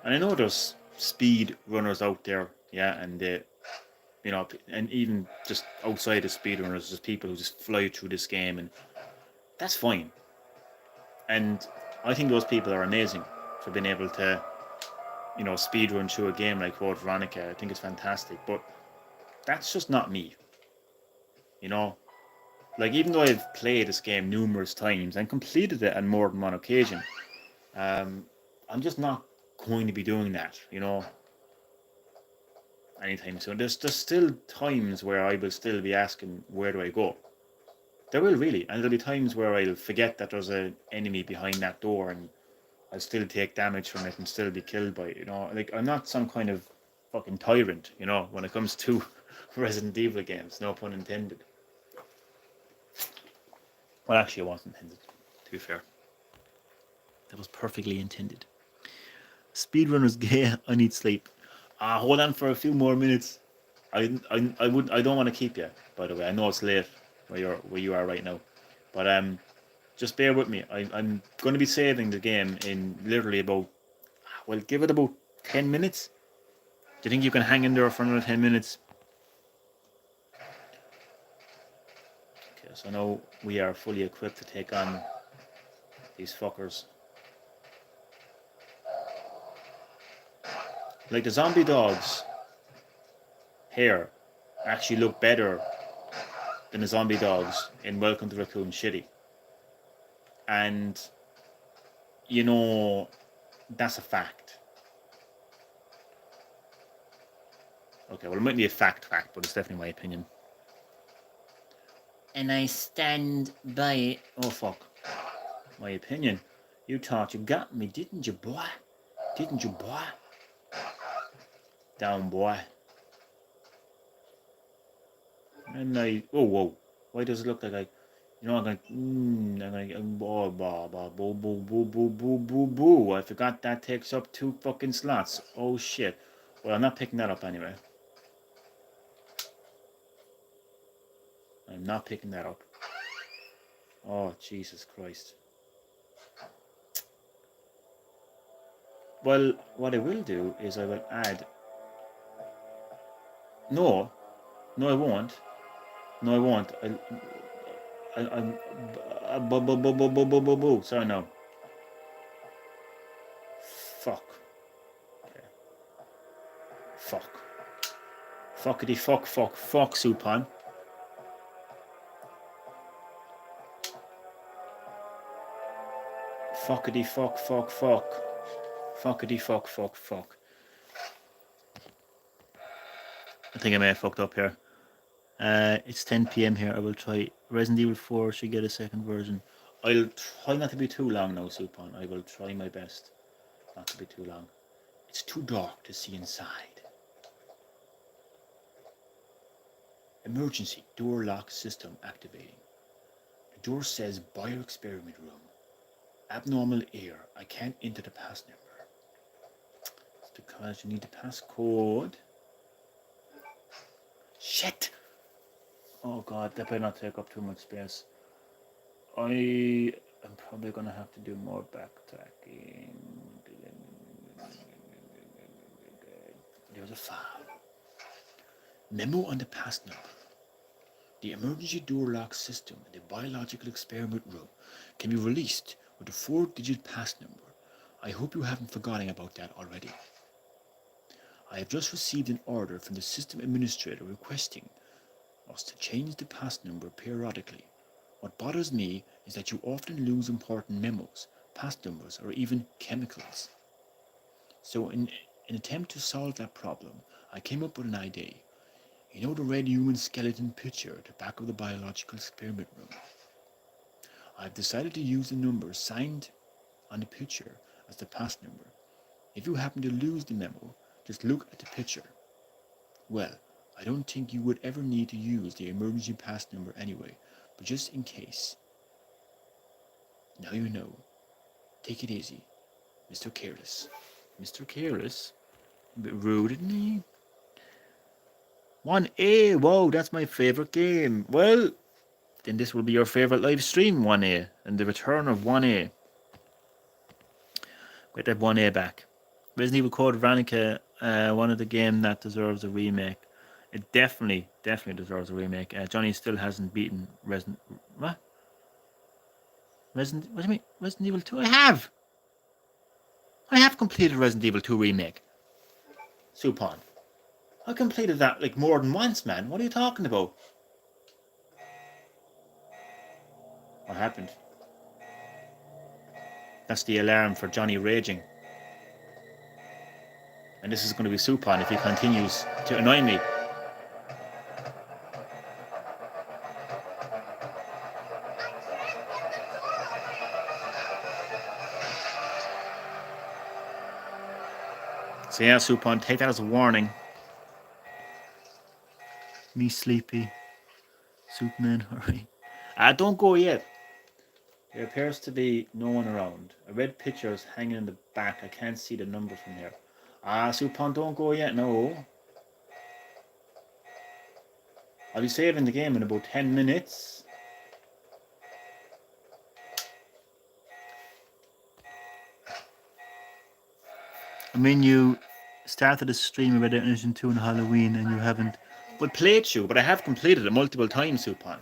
Speaker 1: And I know there's speed runners out there, yeah, and you know, and even just outside of speedrunners, there's people who just fly through this game, and that's fine. And I think those people are amazing for being able to, you know, speedrun through a game like Code Veronica. I think it's fantastic, but that's just not me. You know, like even though I've played this game numerous times and completed it on more than one occasion, I'm just not going to be doing that. You know, anytime soon. There's still times where I will still be asking, where do I go? There will really, and there'll be times where I'll forget that there's an enemy behind that door, and I'll still take damage from it and still be killed by it. You know, like I'm not some kind of fucking tyrant. You know, when it comes to Resident Evil games, no pun intended. Well, actually, it wasn't intended. To be fair, that was perfectly intended. Speedrunners gay. I need sleep. Hold on for a few more minutes. I don't want to keep you. By the way, I know it's late where you are right now, but just bear with me. I'm going to be saving the game in literally about, well, give it about 10 minutes. Do you think you can hang in there for another 10 minutes? Okay, so now we are fully equipped to take on these fuckers. Like the zombie dogs here actually look better than the zombie dogs in Welcome to Raccoon City. And, you know, that's a fact. Okay, well, it might be a fact, but it's definitely my opinion. And I stand by it. Oh, fuck. My opinion. You thought you got me, didn't you, boy? Didn't you, boy? Down, boy. And whoa. Why does it look like I'm gonna, boo. I forgot that takes up 2 fucking slots. Oh, shit. Well, I'm not picking that up anyway. I'm not picking that up. Oh, Jesus Christ. Well, what I will do is I will add... No, I won't. Sorry, no. Fuck. Okay. Fuck. Fuckity fuck, Supon. Fuckity fuck. Fuckity fuck. I think I may have fucked up here. It's 10 p.m. here. I will try Resident Evil 4 should get a second version. I'll try not to be too long now, Supon. I will try my best not to be too long. It's too dark to see inside. Emergency door lock system activating. The door says bioexperiment room. Abnormal air. I can't enter the pass number. It's because you need the passcode. Shit! Oh god, that better not take up too much space. I am probably gonna have to do more backtracking. There's a file. Memo on the pass number. The emergency door lock system in the biological experiment room can be released with a 4-digit pass number. I hope you haven't forgotten about that already. I have just received an order from the system administrator requesting us to change the pass number periodically. What bothers me is that you often lose important memos, pass numbers, or even chemicals. So in an attempt to solve that problem, I came up with an idea. You know the red human skeleton picture at the back of the biological experiment room? I've decided to use the number signed on the picture as the pass number. If you happen to lose the memo, just look at the picture. Well, I don't think you would ever need to use the emergency pass number anyway, but just in case. Now you know. Take it easy, Mr. Careless. Mr. Careless? A bit rude, isn't he? 1A, whoa, that's my favourite game. Well, then this will be your favourite live stream, 1A, and the return of 1A. Get that 1A back. Resident Evil Code Veronica, one of the game that deserves a remake. It definitely deserves a remake. Johnny still hasn't beaten Resident... What? What do you mean? Resident Evil 2? I have completed Resident Evil 2 remake. Supon. I completed that like more than once, man. What are you talking about? What happened? That's the alarm for Johnny raging. And this is going to be Supon if he continues to annoy me. So yeah, Supon, take that as a warning. Me sleepy. Superman, hurry. Don't go yet. There appears to be no one around. A red picture is hanging in the back. I can't see the number from here. Supon, don't go yet, no. I'll be saving the game in about 10 minutes. I mean, you started a stream about Red Dead Redemption 2 on Halloween and you haven't... Well, played you, but I have completed it multiple times, Supon.
Speaker 5: Emergency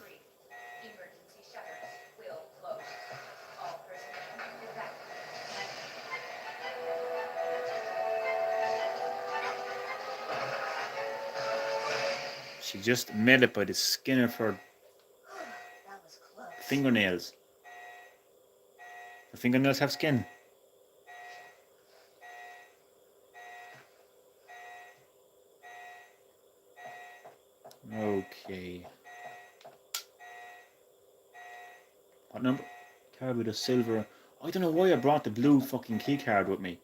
Speaker 5: shutters will close. All personnel evacuate.
Speaker 1: She just made it by the skin of her
Speaker 5: That was close.
Speaker 1: fingernails. Her fingernails have skin. Okay. What number? Card with a silver. I don't know why I brought the blue fucking key card with me.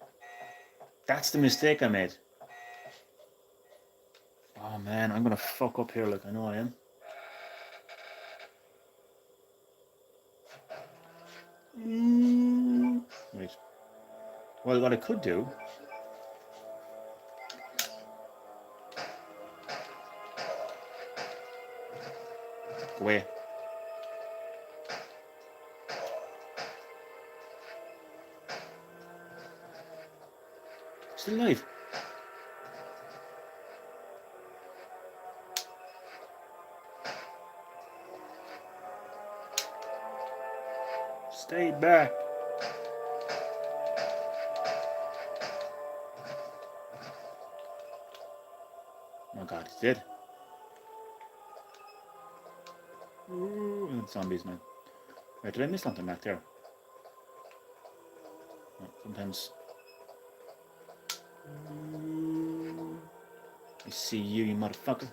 Speaker 1: That's the mistake I made. Oh man, I'm gonna fuck up here like I know I am. Right. Well, what I could do... Go away. Still alive. Stay back. Oh god, he's dead. Ooh, zombies, man. Right, did I miss something back there? Oh, sometimes... I see you, you motherfucker.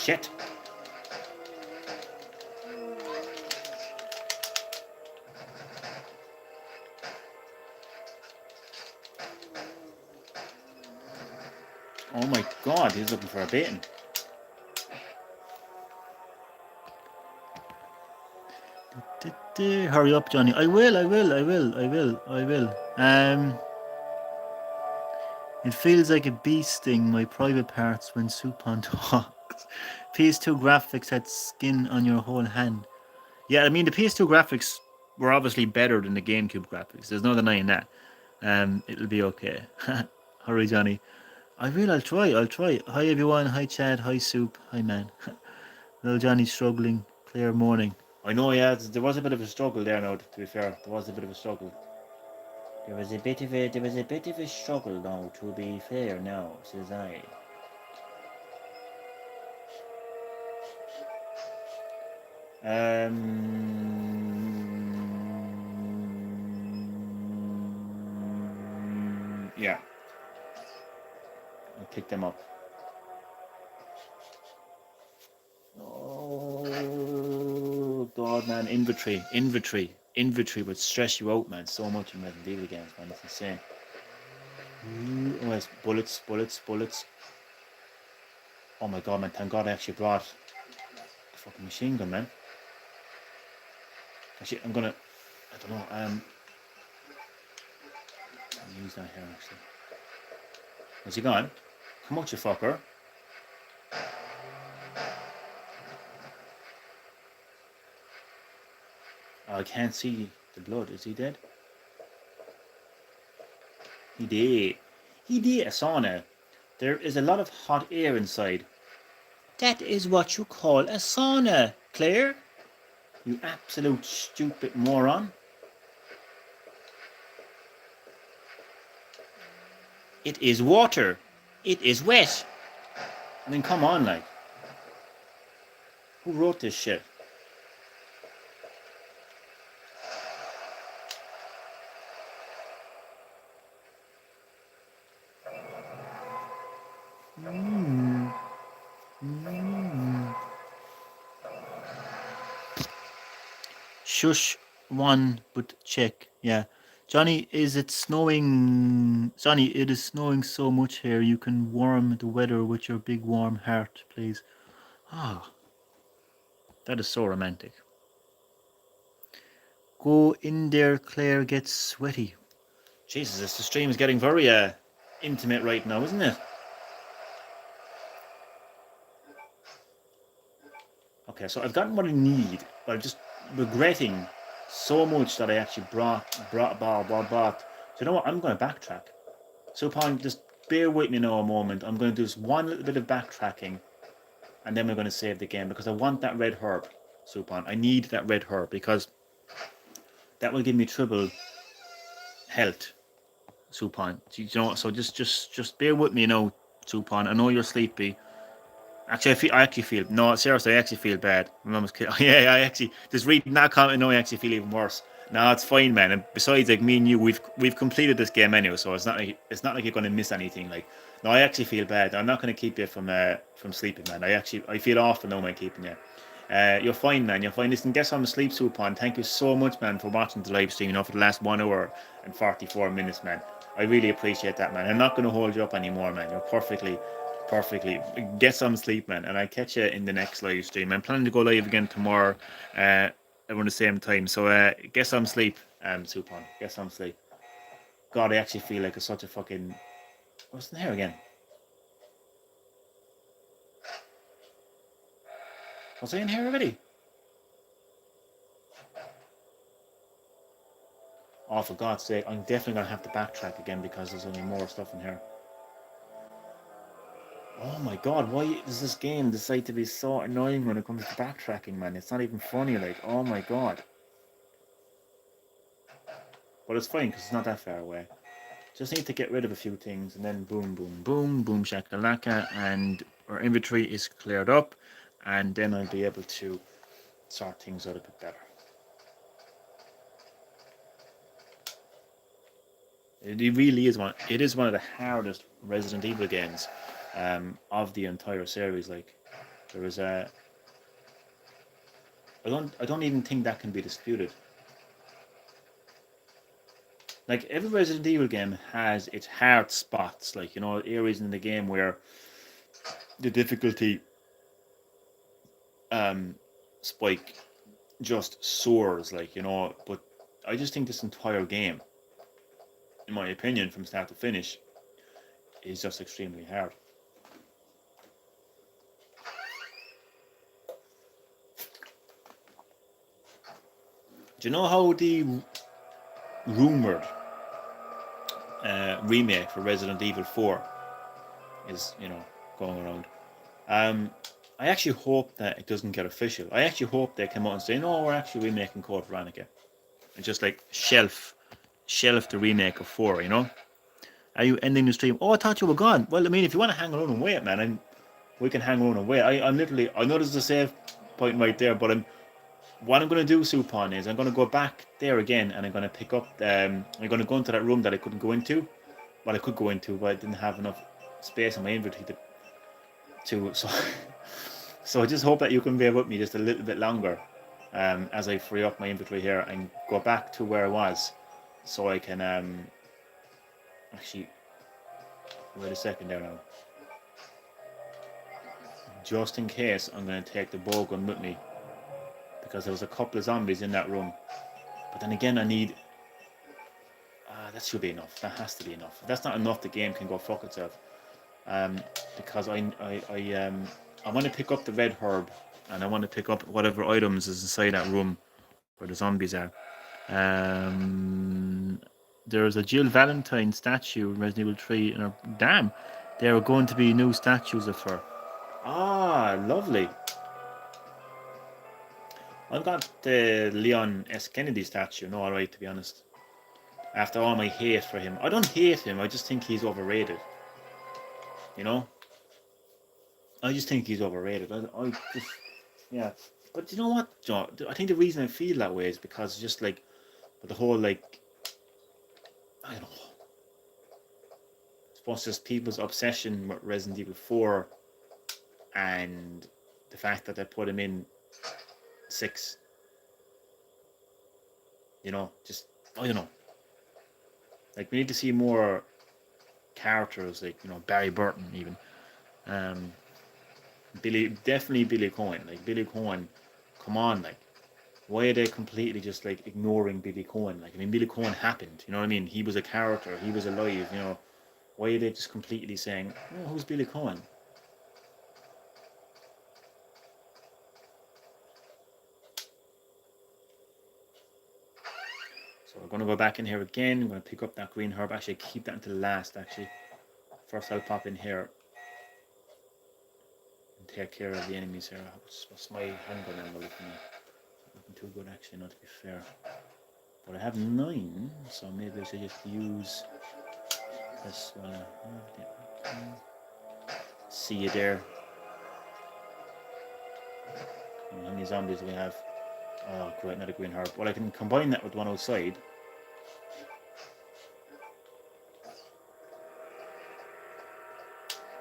Speaker 4: Shit. Oh my god, he's looking for a baiting.
Speaker 1: Hurry up, Johnny. I will. It feels like a bee sting my private parts when Supon talks. PS2 graphics had skin on your whole hand. Yeah, I mean the PS2 graphics were obviously better than the GameCube graphics. There's no denying that. It'll be okay. Hurry, Johnny. I'll try. Hi everyone. Hi Chad. Hi Soup. Hi man. Little Johnny struggling. Claire mourning.
Speaker 4: I know, yeah, there was a bit of a struggle there now, to be fair. There was a bit of a struggle. There was a bit of a struggle now, to be fair now, says I. Yeah. I'll pick them up. Oh god, man, inventory would stress you out, man, so much in Resident Evil games, man. It's insane. Oh, it's bullets. Oh my god, man, thank god I actually brought a fucking machine gun, man. Actually, I don't know, I'll use that here, actually. Where's he gone? Come on, you fucker. Oh, I can't see the blood. Is he dead? He did. A sauna. There is a lot of hot air inside. That is what you call a sauna, Claire. You absolute stupid moron. It is water. It is wet. I mean, come on, like. Who wrote this shit?
Speaker 1: Shush one, but check. Yeah. Johnny, is it snowing? Johnny, it is snowing so much here. You can warm the weather with your big warm heart, please. Ah, that is so romantic. Go in there, Claire gets sweaty.
Speaker 4: Jesus, the stream is getting very intimate right now, isn't it? Okay, so I've gotten what I need, but I'm just regretting so much that I actually brought. So you know what? I'm going to backtrack. So upon, just bear with me now a moment. I'm going to do just one little bit of backtracking, and then we're going to save the game because I want that red herb. Supon, I need that red herb because that will give me triple health. Supon, you know. So just bear with me now, Supon. I know you're sleepy. Actually, I actually feel no. Seriously, I actually feel bad. My mum was kidding. Yeah, I actually just reading that comment. No, I actually feel even worse. No, it's fine, man. And besides, like me and you, we've completed this game anyway, so it's not like you're gonna miss anything. Like, no, I actually feel bad. I'm not gonna keep you from sleeping, man. I feel awful now, man, keeping you. You're fine, man. You're fine. Listen, guess I'm asleep, Supon. Thank you so much, man, for watching the live stream. You know, for the last 1 hour and 44 minutes, man. I really appreciate that, man. I'm not gonna hold you up anymore, man. You're perfectly. Get some sleep, man, and I'll catch you in the next live stream. I'm planning to go live again tomorrow around the same time, so get some sleep, Supon. Get some sleep. God, I actually feel like it's such a fucking... What's in here again? Was I in here already? Oh, for God's sake, I'm definitely going to have to backtrack again because there's only more stuff in here. Oh my god, why does this game decide to be so annoying when it comes to backtracking, man? It's not even funny, like, oh my god. But it's fine, because it's not that far away. Just need to get rid of a few things, and then boom, shakalaka, and our inventory is cleared up, and then I'll be able to sort things out a bit better. It really is one of the hardest Resident Evil games of the entire series, like, There is a. I don't even think that can be disputed. Like every Resident Evil game has its hard spots, like areas in the game where the difficulty spike just soars, like but I just think this entire game, in my opinion, from start to finish, is just extremely hard. Do you know how the rumored remake for Resident Evil 4 is, going around? I actually hope that it doesn't get official. I actually hope they come out and say, no, we're actually remaking Code Veronica. And just like shelf the remake of 4, Are you ending the stream? Oh, I thought you were gone. Well, I mean, if you want to hang around and wait, man, we can hang around and wait. I'm literally, I know there's a save point right there, but what I'm going to do, Supon, is I'm going to go back there again, and I'm going to pick up, I'm going to go into that room that I couldn't go into. Well, I could go into, but I didn't have enough space on my inventory so I just hope that you can bear with me just a little bit longer as I free up my inventory here and go back to where I was, so I can actually wait a second there now. Just in case, I'm going to take the bow gun with me, because there was a couple of zombies in that room. But then again, I need. That should be enough. That has to be enough. If that's not enough, the game can go fuck itself. Because I want to pick up the red herb, and I want to pick up whatever items is inside that room where the zombies are. There's a Jill Valentine statue in Resident Evil 3. Damn, there are going to be new statues of her. Ah, lovely. I've got the Leon S. Kennedy statue. No, alright, to be honest. After all my hate for him. I don't hate him, I just think he's overrated. I just think he's overrated. I just, yeah. But you know what, John? I think the reason I feel that way is because just like, the whole like, I don't know. I suppose just people's obsession with Resident Evil 4 and the fact that they put him in 6. Just, I don't know. Like, we need to see more characters, like, Barry Burton even. Definitely Billy Cohen. Like, Billy Cohen, come on, like, why are they completely just, like, ignoring Billy Cohen? Like, I mean, Billy Cohen happened, you know what I mean? He was a character, he was alive, Why are they just completely saying, oh, who's Billy Cohen? So we're going to go back in here again. I'm going to pick up that green herb. Actually, keep that until last, actually. First, I'll pop in here and take care of the enemies here. What's my handgun ammo looking at? Looking too good, actually, not to be fair. But I have 9, so maybe I should just use this one. See you there. How many zombies do we have? Oh, great, another green herb. Well, I can combine that with one outside.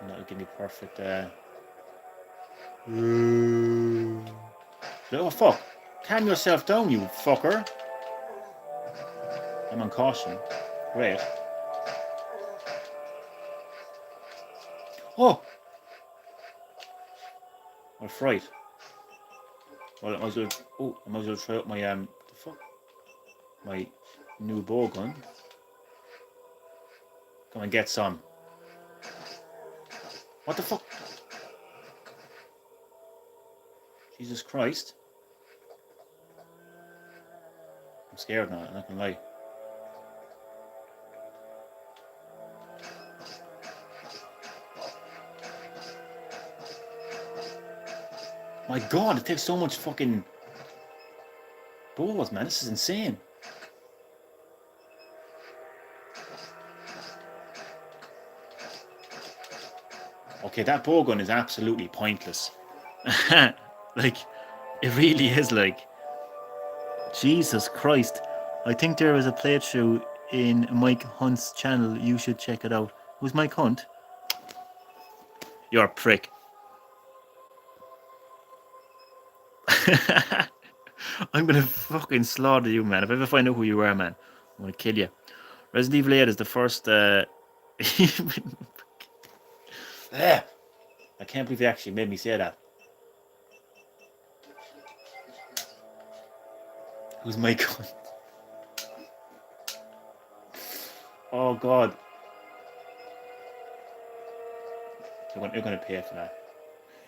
Speaker 4: And that'll give me perfect. Oh, fuck. Calm yourself down, you fucker. I'm on caution. Great. Oh! I'm fright. Well, I might as well try out my, the fuck? My new bow gun. Come and get some. What the fuck? Jesus Christ. I'm scared now, I'm not gonna lie. My god, it takes so much fucking balls, man. This is insane. Okay, that bow gun is absolutely pointless. Like, it really is, like. Jesus Christ. I think there is a playthrough in Mike Hunt's channel. You should check it out. Who's Mike Hunt? You're a prick.
Speaker 1: I'm gonna fucking slaughter you, man. If I ever find out who you are, man, I'm gonna kill you. Resident Evil 8 is the first. Ah, I can't believe they actually made me say that. Who's my gun? Oh God. You're gonna pay for that.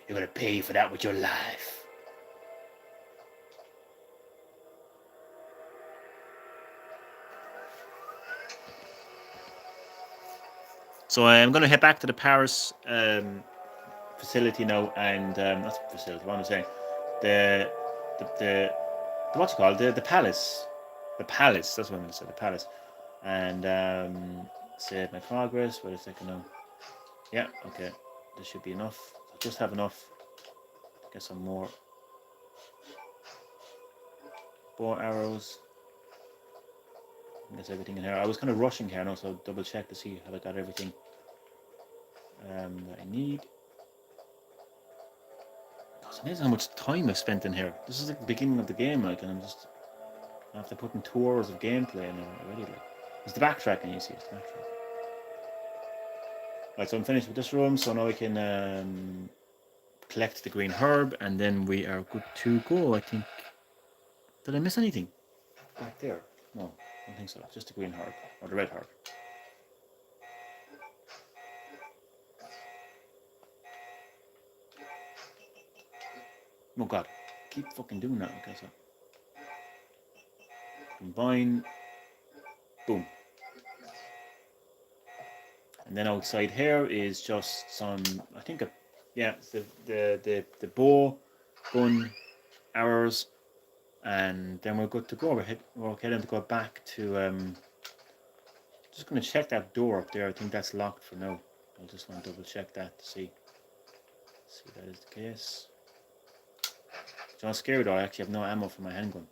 Speaker 1: You're gonna pay for that with your life. So I'm gonna head back to the Paris facility now, and not facility. What am I saying? The what's it called? The palace. The palace. That's what I'm gonna say. The palace. And save my progress. Wait a second now. Yeah. Okay. This should be enough. I just have enough. Get some more. Bow arrows. That's everything in here. I was kind of rushing here now, so I'll double check to see have I got everything that I need. It's amazing how much time I've spent in here. This is like the beginning of the game, like, and I'm just after putting 2 hours of gameplay in it already. Like, it's the backtracking, you see. It's the backtracking. Right, so I'm finished with this room, so now I can collect the green herb, and then we are good to go. I think. Did I miss anything? Back there? No, I don't think so. Just the green herb or the red herb. Oh God, keep fucking doing that. Okay, so combine, boom, and then outside here is just some. I think, yeah, the bow, gun, arrows, and then we're good to go. We're okay then to go back to. Just gonna check that door up there. I think that's locked for now. I just want to double check that to see that is the case. So I'm scared though. I actually have no ammo for my handgun.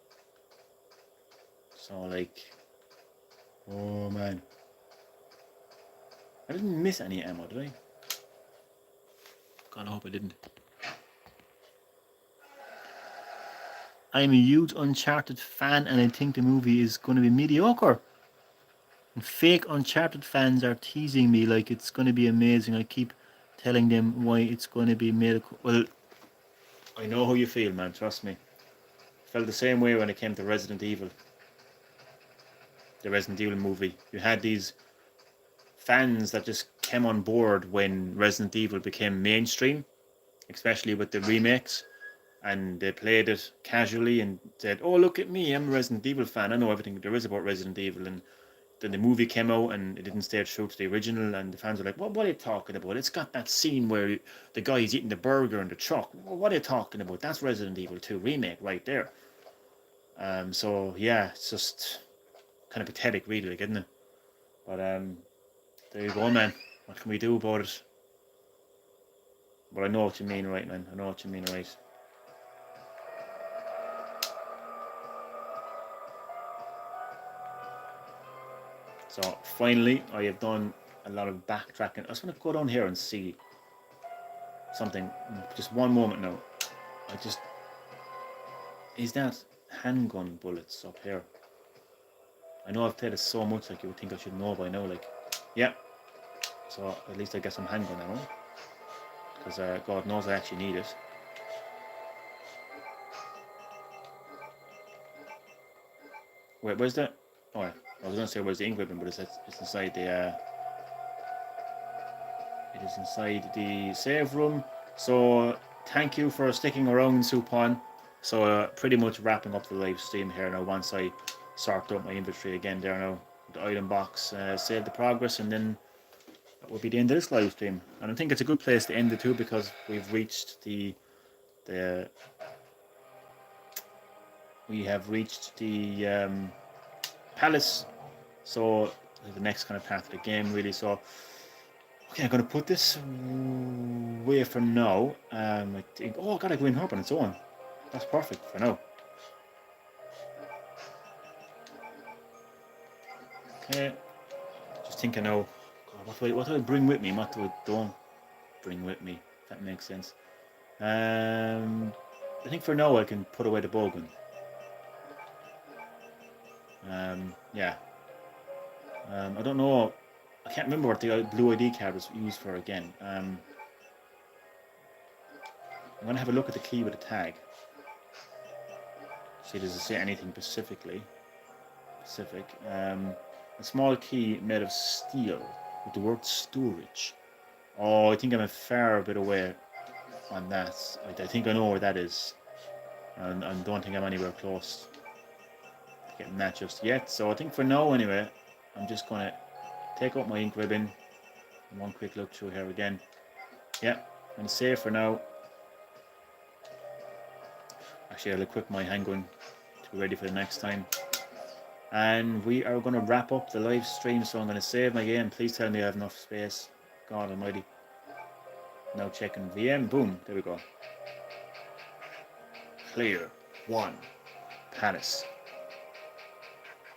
Speaker 1: So like, oh man, I didn't miss any ammo, did I? God, I hope I didn't. I'm a huge Uncharted fan, and I think the movie is going to be mediocre. And fake Uncharted fans are teasing me like it's going to be amazing. I keep telling them why it's going to be made. Well, I know how you feel, man. Trust me. I felt the same way when it came to Resident Evil. The Resident Evil movie. You had these fans that just came on board when Resident Evil became mainstream, especially with the remakes. And they played it casually and said, "Oh, look at me! I'm a Resident Evil fan. I know everything there is about Resident Evil." And then the movie came out and it didn't stay true to the original, and the fans were like, what are you talking about? It's got that scene where the guy's eating the burger in the truck. What are you talking about? That's Resident Evil 2 remake right there. So yeah, it's just kind of pathetic really, like, isn't it? But there you go, man. What can we do about it? But I know what you mean, right, man. I know what you mean, right. So finally, I have done a lot of backtracking. I just want to go down here and see something. Just one moment now. Is that handgun bullets up here? I know I've played it so much, like you would think I should know by now. Like, yeah. So at least I get some handgun ammo, because God knows I actually need it. Wait, where's that? Oh, yeah. I was gonna say where's the equipment, but it's inside the. It is inside the save room. So thank you for sticking around, Supon. So pretty much wrapping up the live stream here now. Once I sort out my inventory again there now, the item box, save the progress, and then that will be the end of this live stream. And I think it's a good place to end it too, because we've reached the palace. So the next kind of part of the game really. So okay, I'm going to put this away for now. I think, oh, I got a green herb on its own. That's perfect for now. Okay, just thinking now, God, what do I bring with me? What do I don't bring with me? If that makes sense.
Speaker 4: I think for now I can put away the bowgun. Yeah. I don't know. I can't remember what the blue ID card was used for again. I'm going to have a look at the key with the tag. See, does it say anything specific. A small key made of steel with the word storage. Oh, I think I'm a fair bit away on that. I think I know where that is. And I don't think I'm anywhere close to getting that just yet. So I think for now anyway, I'm just going to take out my ink ribbon. One quick look through here again. Yeah, I'm safe for now. Actually, I'll equip my handgun to be ready for the next time. And we are going to wrap up the live stream, so I'm going to save my game. Please tell me I have enough space. God almighty. Now checking VM. Boom. There we go. Clear. 1. Palace.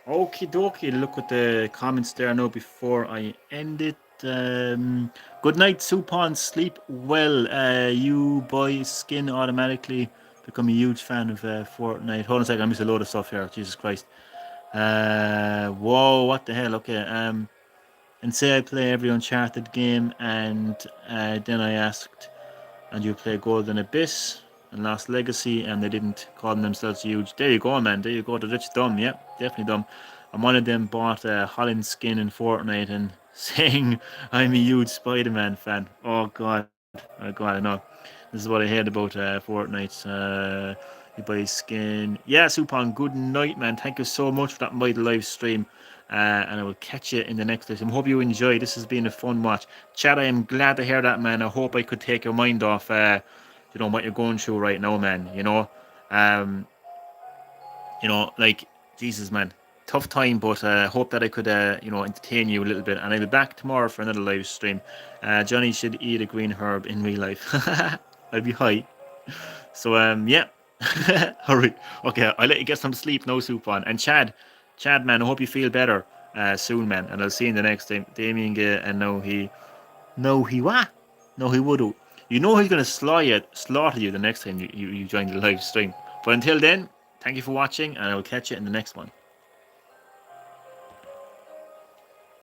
Speaker 4: Okie dokie. Look at the comments there now before I end it. Good night, Supon. Sleep well. You buy skin automatically. Become a huge fan of Fortnite. Hold on a second. I missed a load of stuff here. Jesus Christ. Whoa, what the hell? Okay. And say I play every Uncharted game, and then I asked, and you play Golden Abyss and Lost Legacy, and they didn't call themselves huge. There you go, man. There you go. They're just dumb. Yeah, definitely dumb. And one of them bought a Holland skin in Fortnite and saying I'm a huge Spider-Man fan. Oh God, oh God, I know. This is what I heard about Fortnite. You buy skin. Yeah, Supon, good night, man. Thank you so much for that mighty live stream. And I will catch you in the next live stream. Hope you enjoy. This has been a fun watch. Chad, I am glad to hear that, man. I hope I could take your mind off, what you're going through right now, man. Like, Jesus, man. Tough time, but hope that I could, entertain you a little bit. And I'll be back tomorrow for another live stream. Johnny should eat a green herb in real life. I'll be high. So, yeah. All right. Okay, I'll let you get some sleep now, Supon. And Chad, man, I hope you feel better soon, man. And I'll see you in the next time. Damien Gay, and he what? No, he would. You know he's going to slaughter you the next time you join the live stream. But until then, thank you for watching, and I will catch you in the next one.